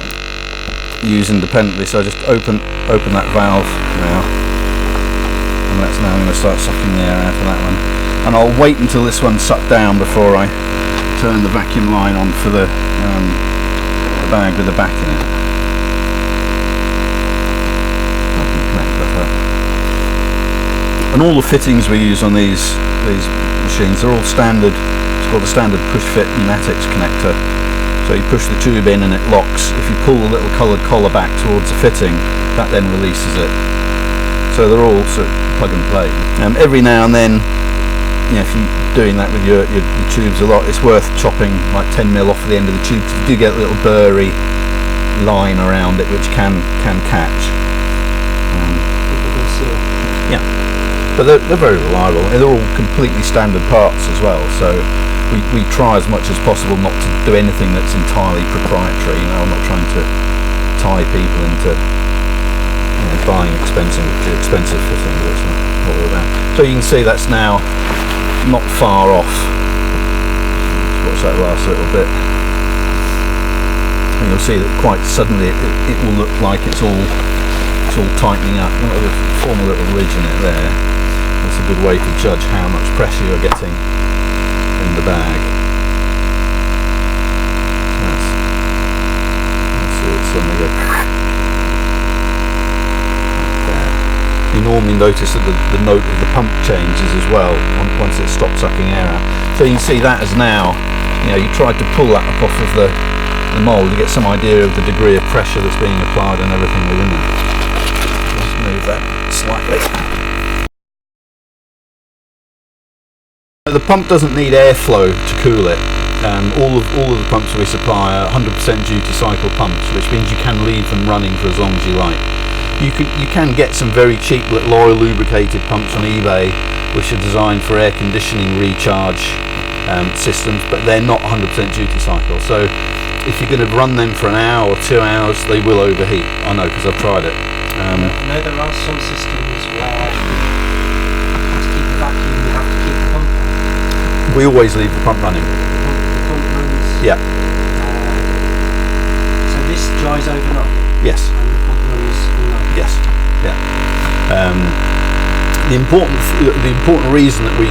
use independently. So I just open that valve now, and that's now going to start sucking the air out of that one. And I'll wait until this one's sucked down before I turn the vacuum line on for the bag with the back in it. I can connect that up. And all the fittings we use on these machines are all standard. It's got a standard push fit pneumatics connector. So you push the tube in and it locks. If you pull the little coloured collar back towards the fitting, that then releases it. So they're all sort of plug and play. Every now and then, you know, if you're doing that with your tubes a lot, it's worth chopping like 10mm off the end of the tube, because you do get a little burry line around it which can catch. Yeah, but they're very reliable. They're all completely standard parts as well, so we try as much as possible not to do anything that's entirely proprietary. You know, I'm not trying to tie people into buying expensive fitting. That's not what we're about. So you can see that's now not far off. Let's watch that last little bit. And you'll see that quite suddenly it will look like it's all tightening up. It'll form a little ridge in it there. That's a good way to judge how much pressure you're getting in the bag. Let's see, it's suddenly go. You normally notice that the note of the pump changes as well once it stops sucking air out. So you can see that as now, you tried to pull that up off of the mould to get some idea of the degree of pressure that's being applied and everything within it. Let's move that slightly. The pump doesn't need airflow to cool it. All of the pumps we supply are 100% duty cycle pumps, which means you can leave them running for as long as you like. You can get some very cheap little oil lubricated pumps on eBay which are designed for air conditioning recharge systems, but they're not 100% duty cycle. So if you're going to run them for an hour or 2 hours, they will overheat. I know, because I've tried it. No, there are some systems where to keep the vacuum you have to keep the pump running. We always leave the pump running. The pump runs. Yeah. So this dries overnight. Yes. And the pump runs all night. Yes. Yeah. The important reason that we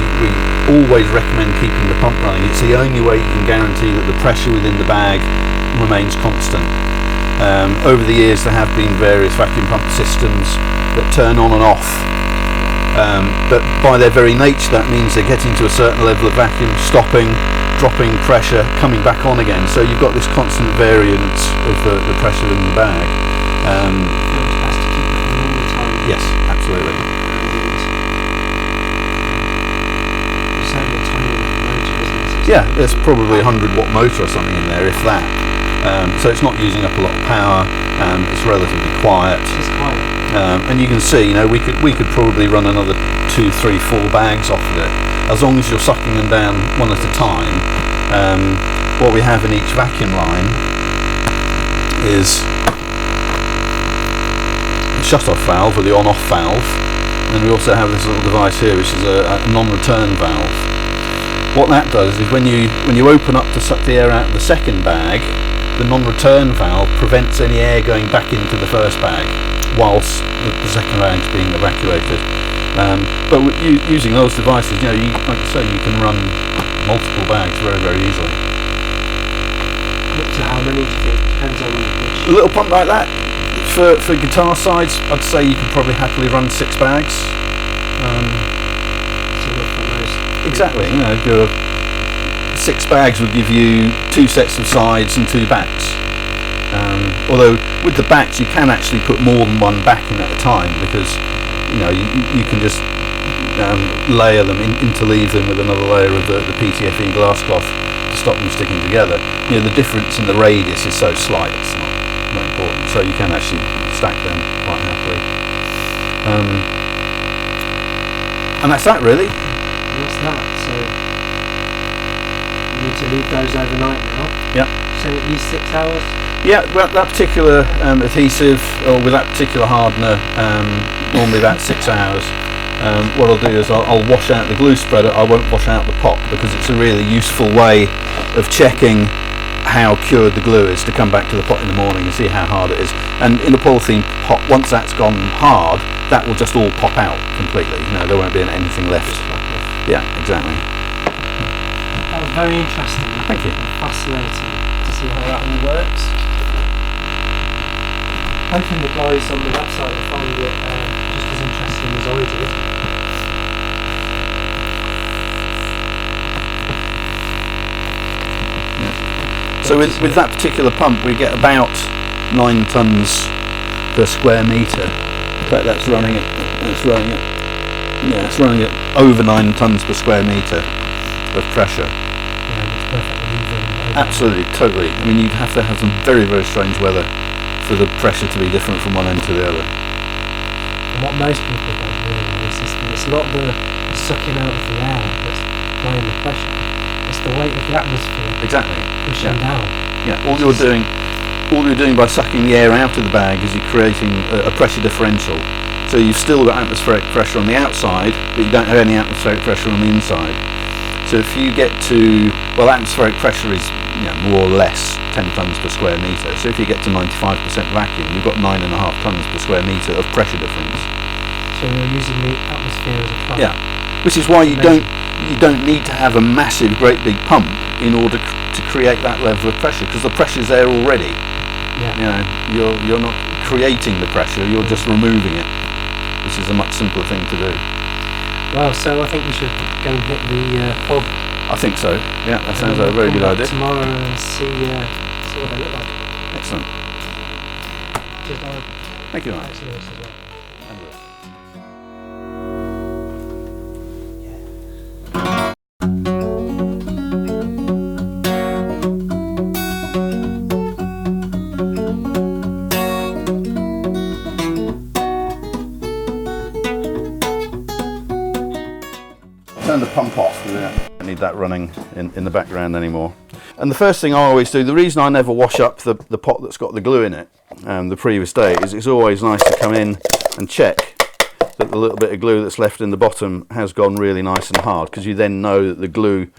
always recommend keeping the pump running, it's the only way you can guarantee that the pressure within the bag remains constant. Over the years there have been various vacuum pump systems that turn on and off, but by their very nature that means they're getting to a certain level of vacuum, stopping, dropping pressure, coming back on again. So you've got this constant variance of the pressure in the bag. It's best to keep it running all the time. Yes, absolutely. Yeah, there's probably a 100-watt motor or something in there, if that. So it's not using up a lot of power. It's relatively quiet. It's quiet. And you can see, we could probably run another 2, 3, 4 bags off of it, as long as you're sucking them down one at a time. What we have in each vacuum line is the shut-off valve or the on-off valve, and we also have this little device here, which is a non-return valve. What that does is when you open up to suck the air out of the second bag, the non-return valve prevents any air going back into the first bag whilst the second bag is being evacuated. But using those devices, like I say, you can run multiple bags very, very easily. Up to how many do you think? Depends on which. A little pump like that, for guitar sides, I'd say you can probably happily run 6 bags. Exactly, your 6 bags would give you 2 sets of sides and 2 backs. Although with the backs you can actually put more than one back in at a time, because you can just layer them, interleave them with another layer of the PTFE glass cloth to stop them sticking together. The difference in the radius is so slight, it's not important, so you can actually stack them quite happily. And that's that really. What's that? So you need to leave those overnight now? Yeah. So at least 6 hours? Yeah, well, that particular adhesive, or with that particular hardener, normally about 6 hours. what I'll do is I'll wash out the glue spreader. I won't wash out the pot because it's a really useful way of checking how cured the glue is, to come back to the pot in the morning and see how hard it is. And in a polythene pot, once that's gone hard, that will just all pop out completely. There won't be anything left. Yeah, exactly. That was very interesting. Thank you. Fascinating to see how that all works. Hoping the guys on the website will find it just as interesting as I did. So with that particular pump, we get about 9 tons per square metre. In fact, that's running it. It's running it. Yeah, it's running it over 9 tons per square metre of pressure. Yeah, it's perfectly even. Absolutely, totally. I mean, you'd have to have some very, very strange weather for the pressure to be different from one end to the other. And what most people don't realise is that it's not the sucking out of the air that's applying the pressure. It's the weight of the atmosphere. Exactly. Pushing down. Yeah. All you're doing by sucking the air out of the bag is you're creating a pressure differential. So you've still got atmospheric pressure on the outside, but you don't have any atmospheric pressure on the inside. So if you get to, well, atmospheric pressure is more or less 10 tons per square metre. So if you get to 95% vacuum, you've got 9.5 tons per square metre of pressure difference. So you're using the atmosphere as a pump. Yeah, which is why you don't need to have a massive, great big pump in order to create that level of pressure, because the pressure's there already. Yeah. You're not creating the pressure, you're just removing it, which is a much simpler thing to do. Well, so I think we should go and hit the pub. I think so. Yeah, that sounds like a very good idea. Tomorrow and see what they look like. Excellent. Cheers, Darren. Thank you, Mike. Thanks for this as well. Turn the pump off. We don't need that running in the background anymore. And the first thing I always do, the reason I never wash up the pot that's got the glue in it the previous day, is it's always nice to come in and check that the little bit of glue that's left in the bottom has gone really nice and hard, because you then know that the glue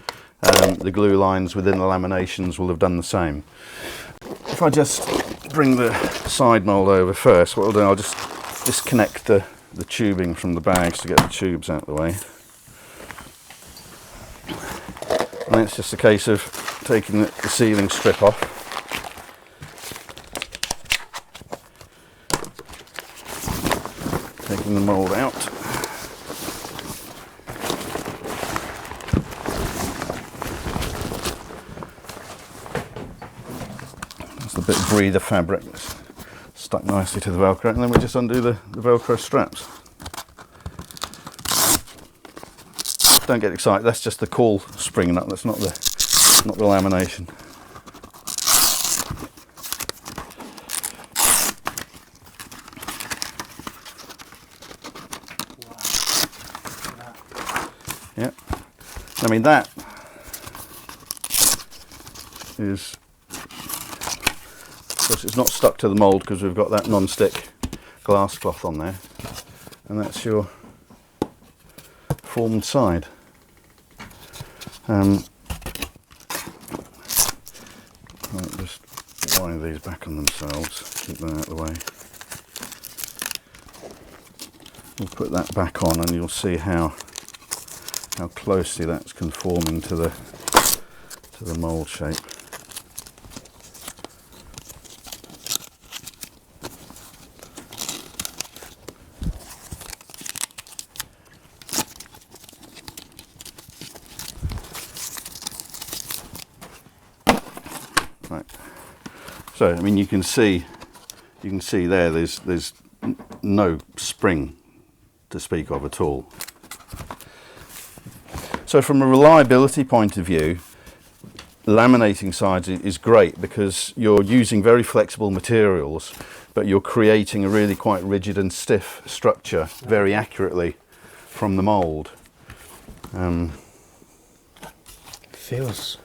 lines within the laminations will have done the same. If I just bring the side mould over first, what I'll do, I'll just disconnect the tubing from the bags to get the tubes out of the way. And it's just a case of taking the sealing strip off. Taking the mould out. That's the bit of breather fabric that's stuck nicely to the Velcro, and then we just undo the Velcro straps. Don't get excited, that's just the caul spring nut, that's not the lamination. Yeah, I mean that is, of course it's not stuck to the mould because we've got that non-stick glass cloth on there, and that's your formed side. Right, just wind these back on themselves, keep them out of the way. We'll put that back on and you'll see how closely that's conforming to the mould shape. Right. So I mean, you can see there. There's no spring to speak of at all. So from a reliability point of view, laminating sides is great because you're using very flexible materials, but you're creating a really quite rigid and stiff structure very accurately from the mould. Feels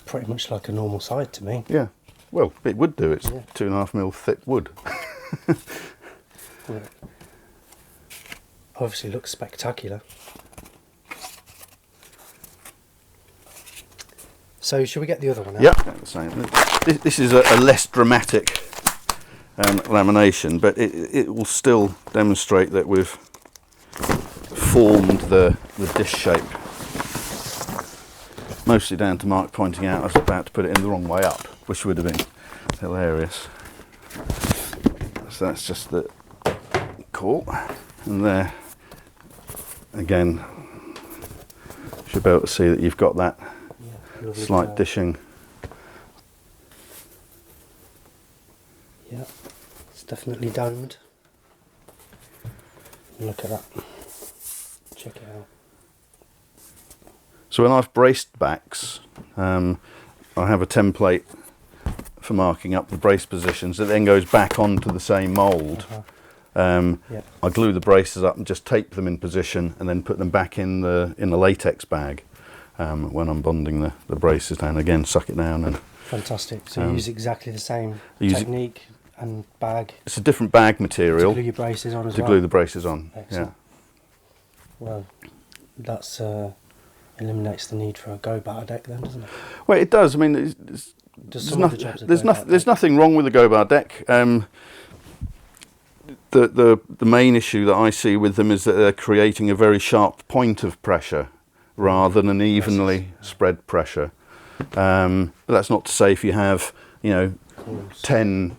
pretty much like a normal side to me. Yeah, well, it would do. It's 2.5 mil thick wood. Yeah. obviously looks spectacular. So should we get the other one out? Yeah, the same. This is a less dramatic lamination, but it will still demonstrate that we've formed the dish shape. Mostly down to Mark pointing out I was about to put it in the wrong way up, which would have been hilarious. So that's just the cool. And there, again, you should be able to see that you've got that slight dishing. Yeah, it's definitely domed. Look at that. Check it out. So when I've braced backs, I have a template for marking up the brace positions that then goes back onto the same mould. I glue the braces up and just tape them in position and then put them back in the latex bag when I'm bonding the braces down. Again, suck it down. And fantastic. So you use exactly the same technique and bag. It's a different bag material. To glue your braces on as well. To glue the braces on. Excellent. Yeah. Well, that's eliminates the need for a go-bar deck then, doesn't it? Well, it does. I mean, there's nothing wrong with the go-bar deck. The main issue that I see with them is that they're creating a very sharp point of pressure rather than an evenly spread pressure. But that's not to say if you have, 10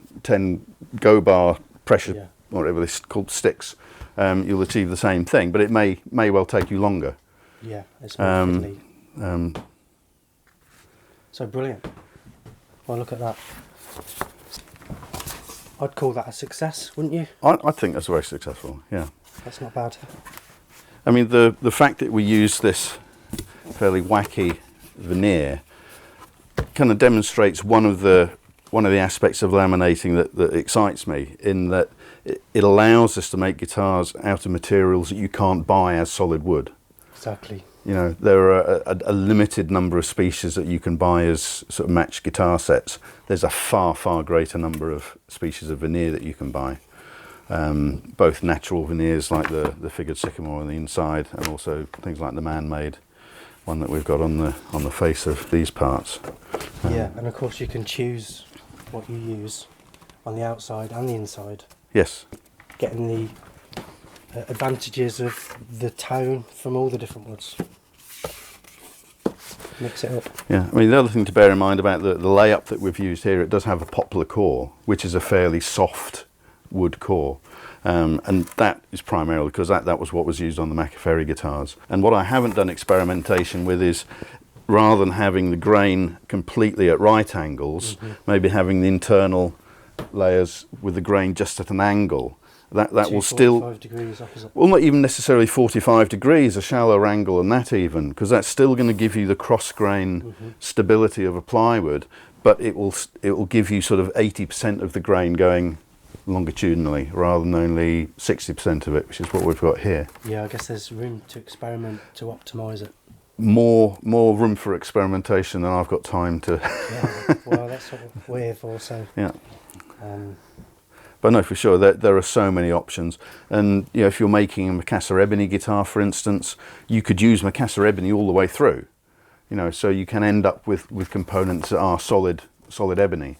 go-bar pressure, whatever this is called, sticks, you'll achieve the same thing. But it may well take you longer. Yeah, it's definitely. So brilliant. Well, look at that. I'd call that a success, wouldn't you? I think that's very successful, yeah. That's not bad. I mean, the fact that we use this fairly wacky veneer kind of demonstrates one of the aspects of laminating that excites me, in that it allows us to make guitars out of materials that you can't buy as solid wood. Exactly. There are a limited number of species that you can buy as sort of matched guitar sets. There's a far greater number of species of veneer that you can buy. Both natural veneers like the figured sycamore on the inside, and also things like the man-made one that we've got on the face of these parts. Yeah, and of course you can choose what you use on the outside and the inside. Yes. Getting the advantages of the tone from all the different woods. Mix it up. Yeah, I mean, the other thing to bear in mind about the layup that we've used here, it does have a poplar core, which is a fairly soft wood core. And that is primarily because that was what was used on the Machiavelli guitars. And what I haven't done experimentation with is, rather than having the grain completely at right angles, maybe having the internal layers with the grain just at an angle. That will still 45 degrees opposite. Well, not even necessarily 45 degrees, a shallower angle than that even, because that's still going to give you the cross grain stability of a plywood, but it will give you sort of 80% of the grain going longitudinally rather than only 60% of it, which is what we've got here. Yeah, I guess there's room to experiment to optimise it. More room for experimentation than I've got time to. Yeah, well, that's what we're here for. So yeah. But no, for sure, there are so many options. And if you're making a Macassar ebony guitar, for instance, you could use Macassar ebony all the way through. So you can end up with components that are solid ebony,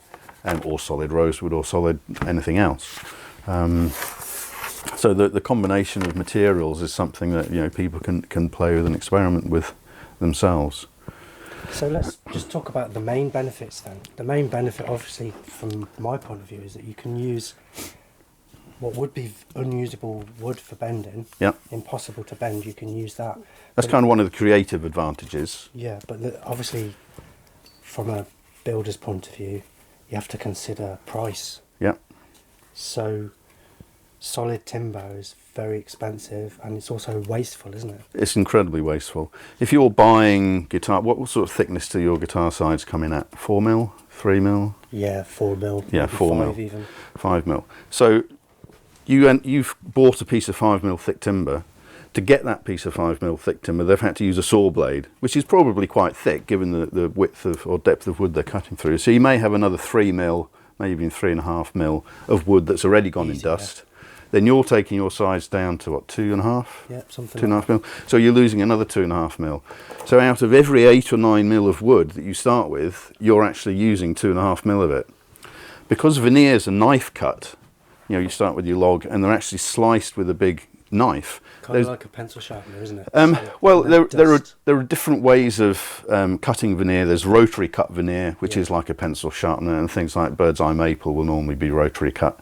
or solid rosewood, or solid anything else. So the combination of materials is something that people can play with and experiment with themselves. So let's just talk about the main benefits then. The main benefit, obviously, from my point of view, is that you can use what would be unusable wood for bending. Yeah. Impossible to bend, you can use that. That's kind of one of the creative advantages. Yeah, but obviously, from a builder's point of view, you have to consider price. Yeah. So solid timber is very expensive, and it's also wasteful, isn't it? It's incredibly wasteful. If you're buying guitar, what sort of thickness do your guitar sides come in at? 4mm? 3mm? Yeah, 4mm. Yeah, 4mm. 5 even. 5mm. So you've bought a piece of 5mm thick timber. To get that piece of 5mm thick timber, they've had to use a saw blade, which is probably quite thick given the width or depth of wood they're cutting through. So you may have another 3mm, maybe even 3.5mm of wood that's already gone in dust. Yeah. then you're taking your size down to what, 2.5? Yeah, something. 2.5 mil. So you're losing another 2.5 mil. So out of every 8 or 9 mil of wood that you start with, you're actually using 2.5 mil of it. Because veneers are knife cut, you know, you start with your log and they're actually sliced with a big knife. Kind of like a pencil sharpener, isn't it? Well, there are different ways of cutting veneer. There's rotary cut veneer, which is like a pencil sharpener, and things like bird's eye maple will normally be rotary cut.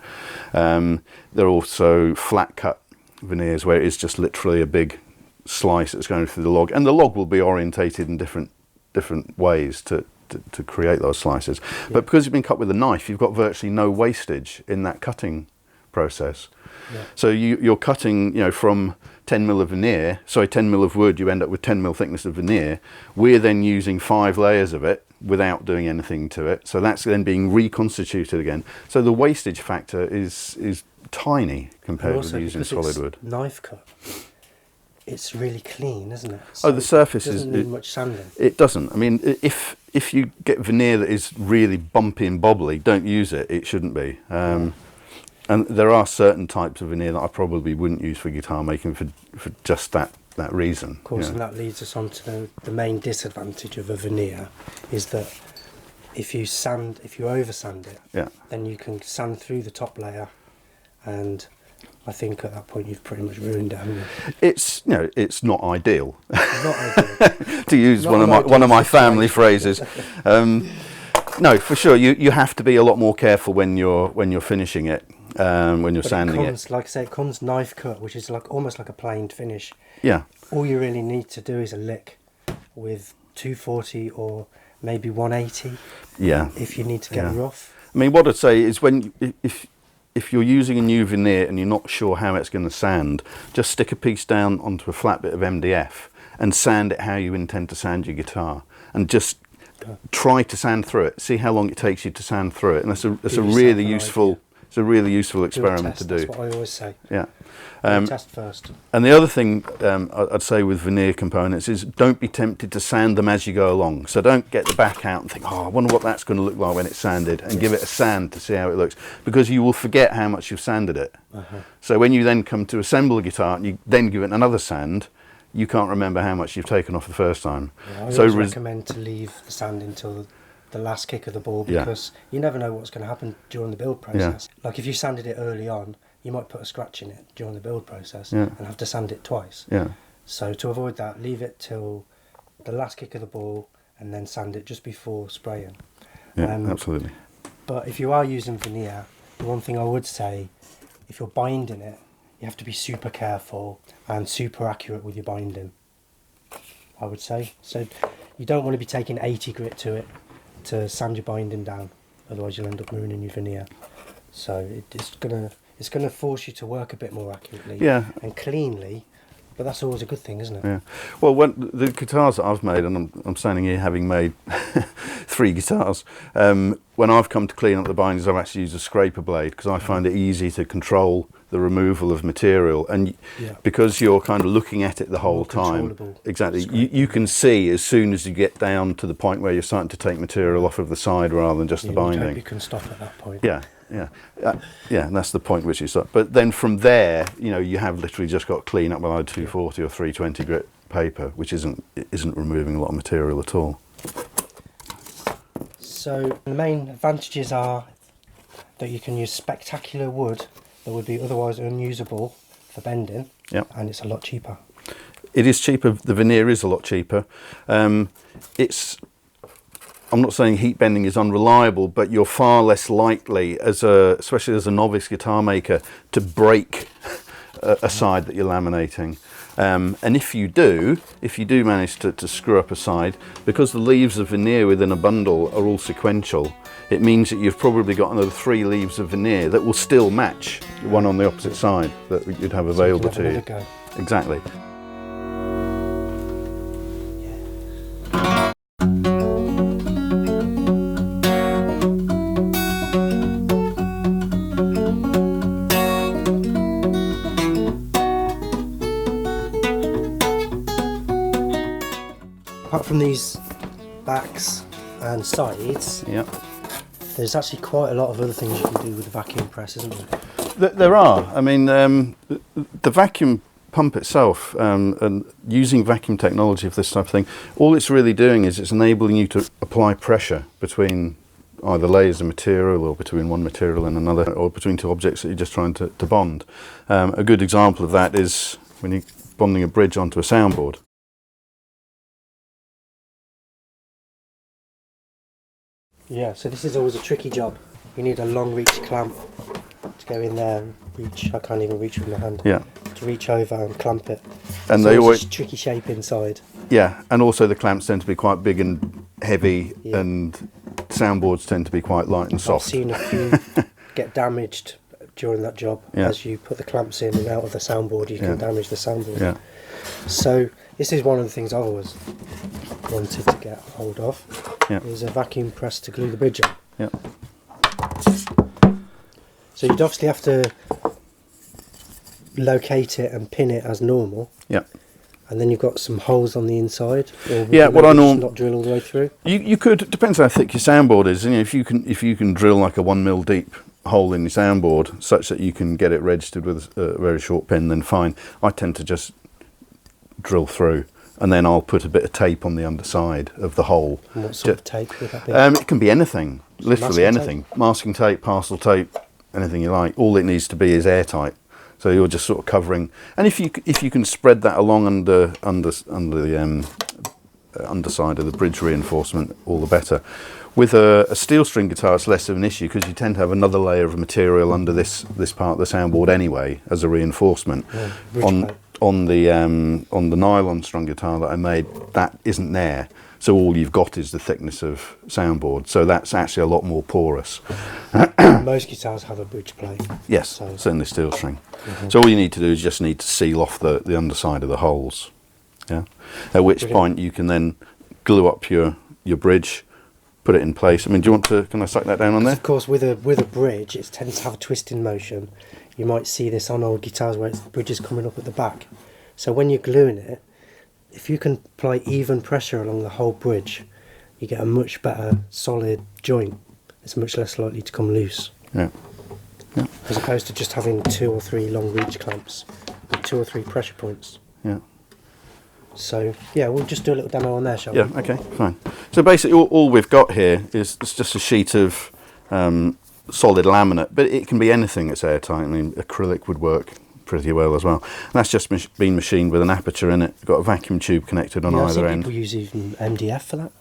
There are also flat cut veneers where it's just literally a big slice that's going through the log, and the log will be orientated in different ways to create those slices. Yeah. But because it's been cut with a knife, you've got virtually no wastage in that cutting process. Yeah. So you're cutting, you know, from 10 mil of veneer, sorry, 10 mil of wood, you end up with 10 mil thickness of veneer. We're then using 5 layers of it without doing anything to it. So that's then being reconstituted again. So the wastage factor is tiny compared with using solid wood. Knife cut. It's really clean, isn't it? So the surface doesn't need much sanding. It doesn't. I mean, if you get veneer that is really bumpy and bobbly, don't use it. It shouldn't be. And there are certain types of veneer that I probably wouldn't use for guitar making for just that reason. Of course, and that leads us on to the main disadvantage of a veneer is that if you over sand it, then you can sand through the top layer, and I think at that point you've pretty much ruined it, haven't you? It's not ideal. Not ideal. To use one of my family phrases. No, for sure. You have to be a lot more careful when you're finishing it. When you're sanding it. Like I say, it comes knife cut, which is like almost like a planed finish. Yeah. All you really need to do is a lick with 240 or maybe 180. Yeah. If you need to get rough. I mean, what I'd say is if you're using a new veneer and you're not sure how it's going to sand, just stick a piece down onto a flat bit of MDF and sand it how you intend to sand your guitar, and just try to sand through it. See how long it takes you to sand through it, and that's a really useful. It's a really useful experiment to do. That's what I always say. Yeah. Test first. And the other thing I'd say with veneer components is don't be tempted to sand them as you go along. So don't get the back out and think, oh, I wonder what that's going to look like when it's sanded, and give it a sand to see how it looks, because you will forget how much you've sanded it. So when you then come to assemble a guitar and you then give it another sand, you can't remember how much you've taken off the first time. Yeah, I always recommend to leave the sand until the last kick of the ball, because you never know what's going to happen during the build process. Like if you sanded it early on, you might put a scratch in it during the build process and have to sand it twice. So to avoid that, leave it till the last kick of the ball and then sand it just before spraying. Absolutely. But if you are using veneer, the one thing I would say, if you're binding it, you have to be super careful and super accurate with your binding, I would say. So you don't want to be taking 80 grit to it to sand your binding down, otherwise you'll end up ruining your veneer. So it's gonna force you to work a bit more accurately and cleanly, but that's always a good thing, isn't it? Yeah. Well, when the guitars that I've made, and I'm standing here having made 3 guitars, when I've come to clean up the bindings, I've actually used a scraper blade, because I find it easy to control the removal of material, and because you're kind of looking at it the whole time, exactly, you can see as soon as you get down to the point where you're starting to take material off of the side rather than just the binding. You can stop at that point. And that's the point which you stop. But then from there, you have literally just got to clean up with either 240 or 320 grit paper, which isn't removing a lot of material at all. So the main advantages are that you can use spectacular wood that would be otherwise unusable for bending, and it's a lot cheaper. It is cheaper. The veneer is a lot cheaper. I'm not saying heat bending is unreliable, but you're far less likely, especially as a novice guitar maker, to break a side that you're laminating. And if you do manage to screw up a side, because the leaves of veneer within a bundle are all sequential, it means that you've probably got another 3 leaves of veneer that will still match the one on the opposite side that you'd have available to you. Exactly. Apart from these backs and sides, there's actually quite a lot of other things you can do with the vacuum press, isn't there? There are. I mean, the vacuum pump itself, and using vacuum technology for this type of thing, all it's really doing is it's enabling you to apply pressure between either layers of material, or between one material and another, or between two objects that you're just trying to bond. A good example of that is when you're bonding a bridge onto a soundboard. Yeah, so this is always a tricky job. You need a long reach clamp to go in there and reach. I can't even reach with my hand. Yeah. To reach over and clamp it. And so they always a tricky shape inside. Yeah, and also the clamps tend to be quite big and heavy, Yeah. and soundboards tend to be quite light and soft. I've seen a few get damaged during that job. Yeah. As you put the clamps in and out of the soundboard, you can damage the soundboard. Yeah. So this is one of the things I've always wanted to get hold of. Yeah. Is a vacuum press to glue the bridge on. Yeah. So you'd obviously have to locate it and pin it as normal. Yeah. And then you've got some holes on the inside. Or Yeah, what I know. Not drill all the way through. You could. It depends how thick your soundboard is. You know, if you can drill like a 1 mil deep hole in your soundboard such that you can get it registered with a very short pin, then fine. I tend to just drill through, and then I'll put a bit of tape on the underside of the hole. And what sort of tape would that be? It can be anything, literally masking anything. Masking tape, parcel tape, anything you like. All it needs to be is airtight. So you're just sort of covering, and if you can spread that along under the underside of the bridge reinforcement, all the better. With a steel string guitar, it's less of an issue because you tend to have another layer of material under this part of the soundboard anyway as a reinforcement. Yeah, on the nylon strung guitar that I made, that isn't there. So all you've got is the thickness of soundboard. So that's actually a lot more porous. Most guitars have a bridge plate. Yes, So- certainly steel string. So all you need to do is just need to seal off the underside of the holes. Yeah. At which Brilliant. point you can then glue up your bridge, put it in place. I mean, do you want to? Can I suck that down on there? Of course, with a bridge, it tends to have a twisting motion. You might see this on old guitars where the bridge is coming up at the back. So when you're gluing it, if you can apply even pressure along the whole bridge, you get a much better solid joint. It's much less likely to come loose. Yeah. Yeah. As opposed to just having 2 or 3 long reach clamps with 2 or 3 pressure points. Yeah. So yeah, we'll just do a little demo on there, shall Yeah. we? Okay. Fine. So basically, all we've got here is it's just a sheet of solid laminate, but it can be anything that's airtight. I mean, acrylic would work pretty well as well. And that's just been machined with an aperture in it. Got a vacuum tube connected on I've either seen end. people use even MDF for that.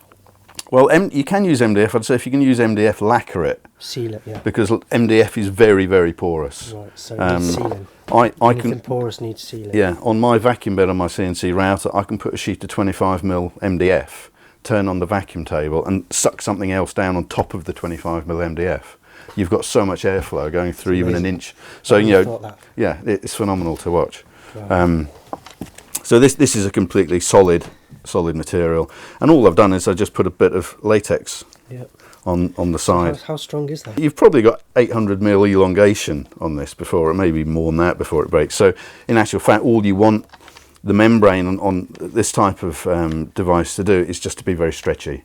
Well, you can use MDF. I'd say if you can use MDF, lacquer it, Seal it, yeah. because MDF is very, very porous. Right, so it needs sealing. I Anything can, porous needs sealing. yeah, on my vacuum bed on my CNC router, I can put a sheet of 25mm MDF, turn on the vacuum table, and suck something else down on top of the 25mm MDF. You've got so much airflow going through even an inch. So I wouldn't have thought that. yeah, it's phenomenal to watch. Right. So this is a completely solid material, and all I've done is I just put a bit of latex Yep. on the side. How strong is that? You've probably got 800mm elongation on this before, or maybe more than that before it breaks. So in actual fact, all you want the membrane on this type of device to do is just to be very stretchy.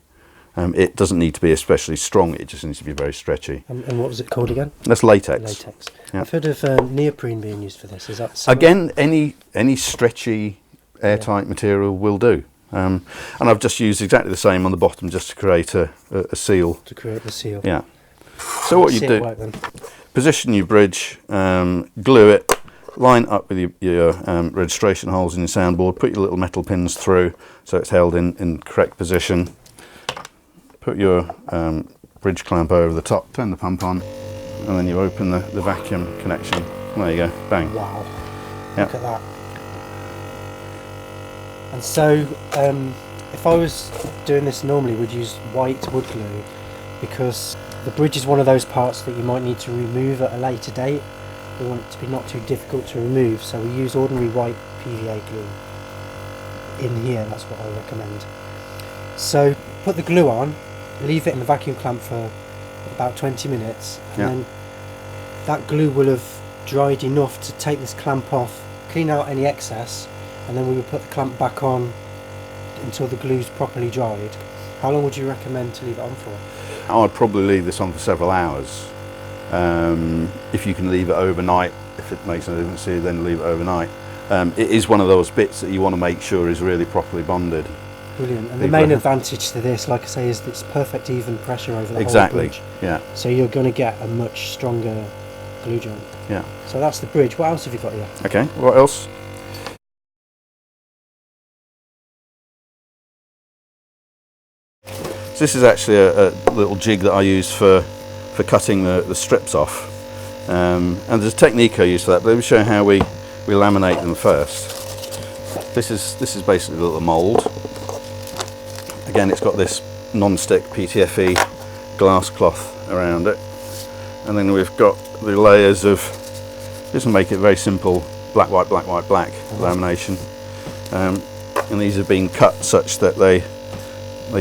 It doesn't need to be especially strong, it just needs to be very stretchy. And what was it called again? That's latex. Latex. Yeah. I've heard of neoprene being used for this. Is that similar? Again, any stretchy airtight material will do. And I've just used exactly the same on the bottom just to create a seal. To create the seal. Yeah. So what you See it do, work then. position your bridge, glue it, line up with your registration holes in your soundboard, put your little metal pins through so it's held in correct position. Put your bridge clamp over the top, turn the pump on, and then you open the vacuum connection. There you go, bang. Wow. Yeah. Look at that. And so, if I was doing this normally, we'd use white wood glue because the bridge is one of those parts that you might need to remove at a later date. We want it to be not too difficult to remove, so we use ordinary white PVA glue in here. That's what I recommend. So put the glue on, leave it in the vacuum clamp for about 20 minutes, and Yeah. then that glue will have dried enough to take this clamp off, clean out any excess, and then we will put the clamp back on until the glue's properly dried. How long would you recommend to leave it on for? I'd probably leave this on for several hours. If you can leave it overnight, if it makes no difference to you, then leave it overnight. It is one of those bits that you want to make sure is really properly bonded. Brilliant. And the main advantage to this, like I say, is that it's perfect even pressure over the whole bridge. Yeah. So you're going to get a much stronger glue joint. Yeah. So that's the bridge. What else have you got here? Okay. What else? So this is actually a little jig that I use for cutting the strips off. And there's a technique I use for that. But let me show you how we laminate them first. This is basically a little mould. Again, it's got this non-stick PTFE glass cloth around it, and then we've got the layers of, this will make it very simple, black, white, black, white, black lamination, and these have been cut such that they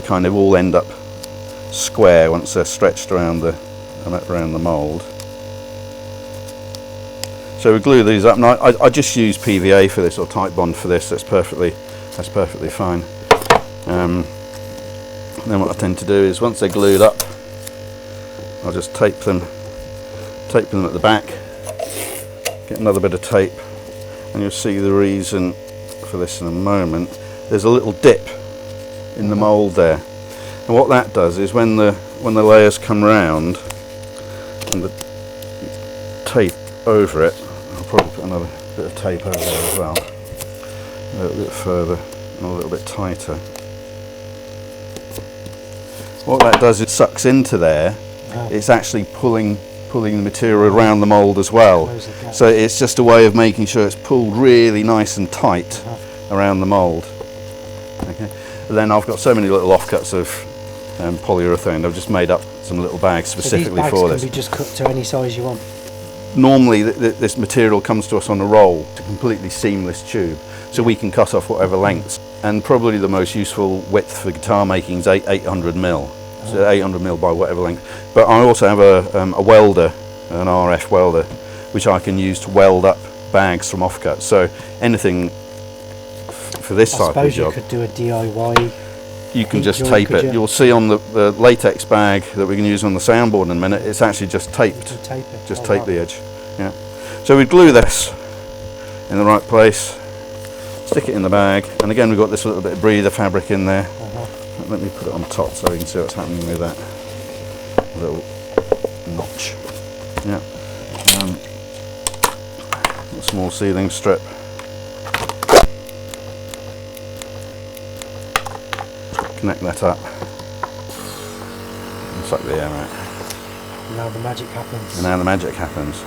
kind of all end up square once they're stretched around the mould. So we glue these up. Now I just use PVA for this, or tight bond for this. That's perfectly fine. Then what I tend to do is, once they're glued up, I'll just tape them at the back, get another bit of tape, and you'll see the reason for this in a moment. There's a little dip in the mould there, and what that does is when the layers come round and the tape over it, I'll probably put another bit of tape over there as well, a little bit further and a little bit tighter. What that does, it sucks into there. It's actually pulling the material around the mould as well. So it's just a way of making sure it's pulled really nice and tight around the mould. Okay. And then I've got so many little offcuts of polyurethane. I've just made up some little bags specifically for this. Can be just cut to any size you want. Normally this material comes to us on a roll. It's a completely seamless tube, so we can cut off whatever lengths. And probably the most useful width for guitar making is 800mm. So 800mm by whatever length. But I also have a welder, an RF welder, which I can use to weld up bags from offcuts. So anything for this type of job. I suppose you could do a DIY. You can just tape it. You'll see on the latex bag that we can use on the soundboard in a minute, it's actually just taped. Tape it. Just tape the edge. Yeah. So we glue this in the right place, stick it in the bag, and again we've got this little bit of breather fabric in there. Let me put it on top so we can see what's happening with that little notch. Yeah. A small sealing strip. Connect that up and suck the air out. And now the magic happens. And now the magic happens.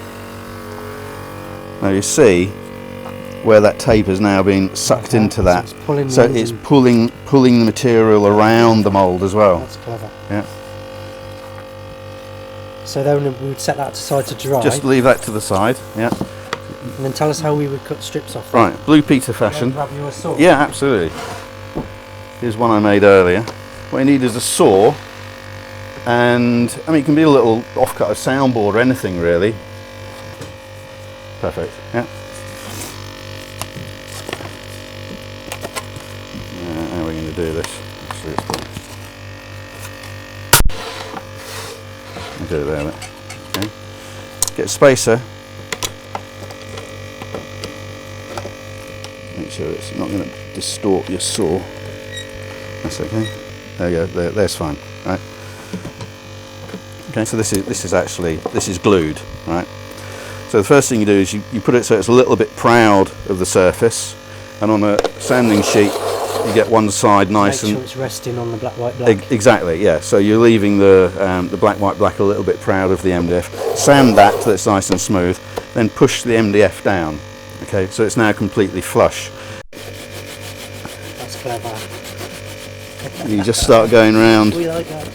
Now you see where that tape has now been sucked into that. So it's pulling the material around the mould as well. That's clever. Yeah. So then we would set that aside to dry. Just leave that to the side. Yeah. And then tell us how we would cut strips off. Right, Blue Peter fashion. Grab you a saw. Yeah, absolutely. Here's one I made earlier. What you need is a saw, and I mean it can be a little offcut of soundboard or anything really. Perfect. Yeah. How are we going to do this? Actually, I'll do it there. Okay. Get a spacer. Make sure it's not going to distort your saw. That's okay. There you go. There's fine. Right. Okay. So this is glued. Right. So the first thing you do is you put it so it's a little proud of the surface, and on a sanding sheet you get one side nice and. Make sure it's resting on the black, white, black. Exactly. Yeah. So you're leaving the black, white, black a little bit proud of the MDF. Sand that so it's nice and smooth. Then push the MDF down. Okay. So it's now completely flush. That's clever. And you just start going round. We like that.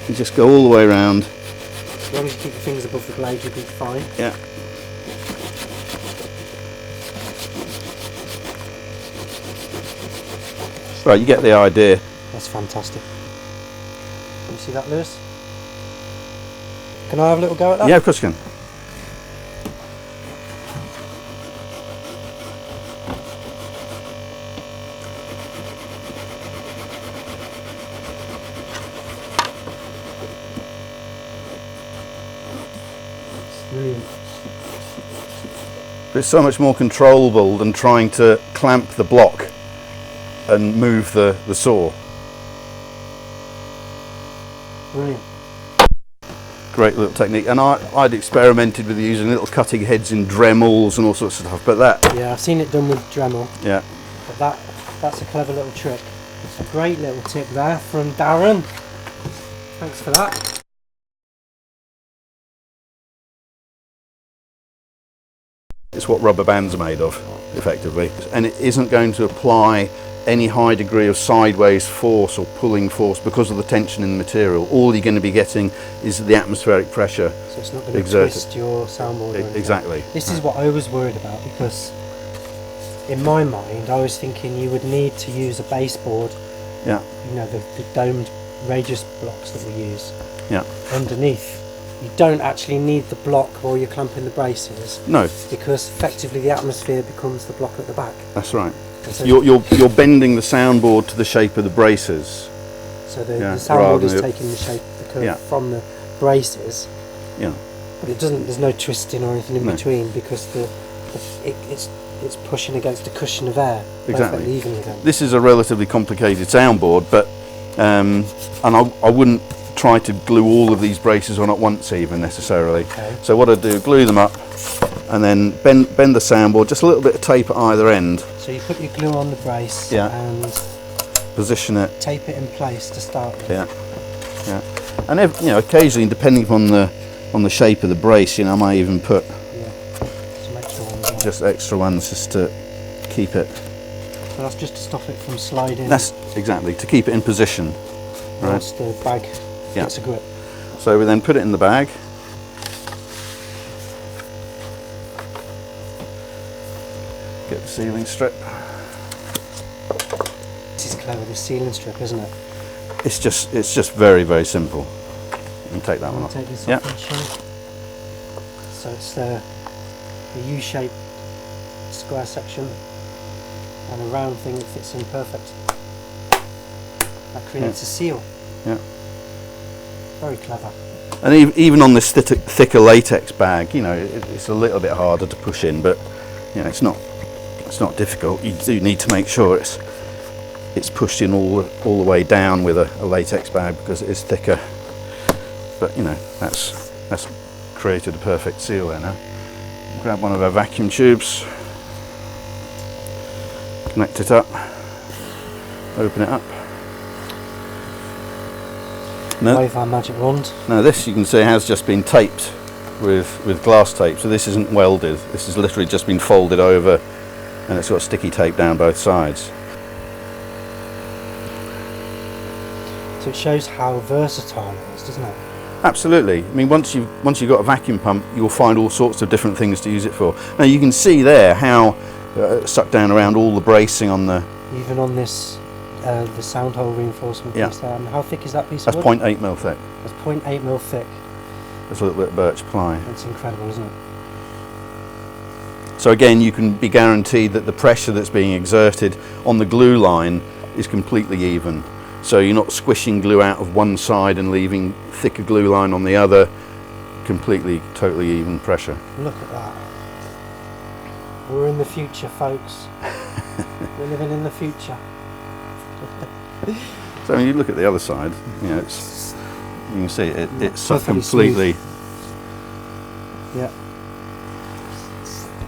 You just go all the way around. As long as you keep your fingers above the blade, you'll be fine. Yeah. Right, you get the idea. That's fantastic. Can you see that, Lewis? Can I have a little go at that? Yeah, of course you can. Brilliant. But it's so much more controllable than trying to clamp the block and move the saw. Brilliant. Great little technique. And I'd experimented with using little cutting heads in Dremels and all sorts of stuff, but that... Yeah, I've seen it done with Dremel. Yeah. But that's a clever little trick. A great little tip there from Darren. Thanks for that. It's what rubber bands are made of, effectively. And it isn't going to apply any high degree of sideways force or pulling force because of the tension in the material. All you're going to be getting is the atmospheric pressure. So it's not going to exerted. twist your soundboard or anything. Exactly. This is what I was worried about, because in my mind I was thinking you would need to use a baseboard. Yeah. You know, the domed radius blocks that we use. Yeah. Underneath. You don't actually need the block while you're clamping the braces. No. Because effectively the atmosphere becomes the block at the back. That's right. So You're bending the soundboard to the shape of the braces. So the soundboard is taking the shape of the curve Yeah. from the braces. Yeah. But it doesn't. There's no twisting or anything in No. between, because it's pushing against a cushion of air. Exactly. Perfectly evenly then. This is a relatively complicated soundboard, but and I wouldn't try to glue all of these braces on at once even necessarily. Okay. So what I do, glue them up and then bend the soundboard, just a little bit of tape at either end. So you put your glue on the brace and position it. tape it in place to start with. Yeah, yeah. And occasionally, depending upon the shape of the brace, I might even put some extra ones on. just extra ones just to keep it. So that's just to stop it from sliding. That's exactly to keep it in position. Right. Whilst the bag gets a grip. So we then put it in the bag. Get the sealing strip. This is clever, this sealing strip, isn't it? It's just very, very simple. You can take that one off. Take this Yeah. off and show. So it's the U-shaped square section and a round thing that fits in perfect. That creates a seal. Yeah. Very clever. And even on this thicker latex bag, it's a little bit harder to push in, but it's not difficult. You do need to make sure it's pushed in all the way down with a latex bag, because it is thicker. But that's created a perfect seal there now. Grab one of our vacuum tubes, connect it up, open it up. Wave our magic wand. Now this, you can see, has just been taped with glass tape, so this isn't welded. This has literally just been folded over, and it's got sticky tape down both sides. So it shows how versatile it is, doesn't it? Absolutely. I mean, once you've got a vacuum pump, you'll find all sorts of different things to use it for. Now you can see there how sucked down around all the bracing on the... Even on this, the sound hole reinforcement piece there. And how thick is that piece That's of wood? 0.8 mil thick. That's 0.8 mil thick. There's a little bit of birch ply. That's incredible, isn't it? So again, you can be guaranteed that the pressure that's being exerted on the glue line is completely even. So you're not squishing glue out of one side and leaving thicker glue line on the other. Completely, totally even pressure. Look at that. We're in the future, folks. We're living in the future. So when you look at the other side, you can see it's sucked completely. Yeah.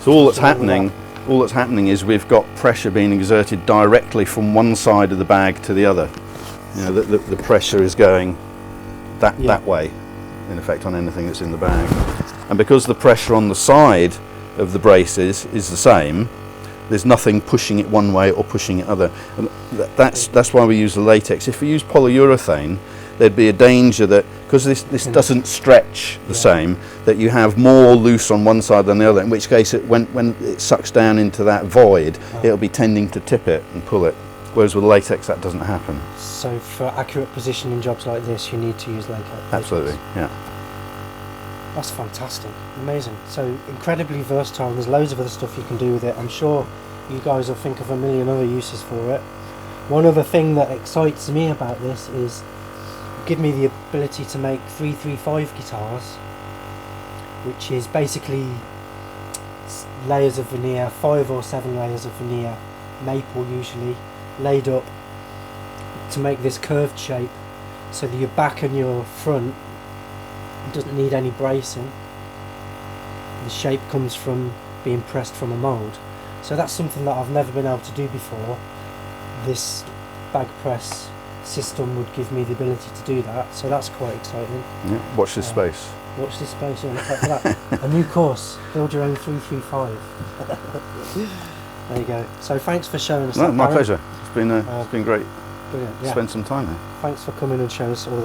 So all that's happening is we've got pressure being exerted directly from one side of the bag to the other. The pressure is going that way, in effect, on anything that's in the bag. And because the pressure on the side of the braces is the same, there's nothing pushing it one way or pushing it other. And that's why we use the latex. If we use polyurethane, there'd be a danger that, because this doesn't stretch the same, that you have more loose on one side than the other, in which case when it sucks down into that void, it'll be tending to tip it and pull it. Whereas with latex, that doesn't happen. So for accurate positioning jobs like this, you need to use latex. Absolutely, yeah. That's fantastic, amazing. So incredibly versatile, and there's loads of other stuff you can do with it. I'm sure you guys will think of a million other uses for it. One other thing that excites me about this is give me the ability to make 335 guitars which is basically layers of veneer, 5 or 7 layers of veneer, maple usually, laid up to make this curved shape, so that your back and your front doesn't need any bracing. The shape comes from being pressed from a mould. So that's something that I've never been able to do before. This Bagpress system would give me the ability to do that, so that's quite exciting. Yeah. Watch this space. Watch this space, and look out for that. A new course, build your own 335. There you go. So thanks for showing us that, My Darren. pleasure. It's been great. Brilliant. Yeah. Spend some time there. Thanks for coming and showing us all that.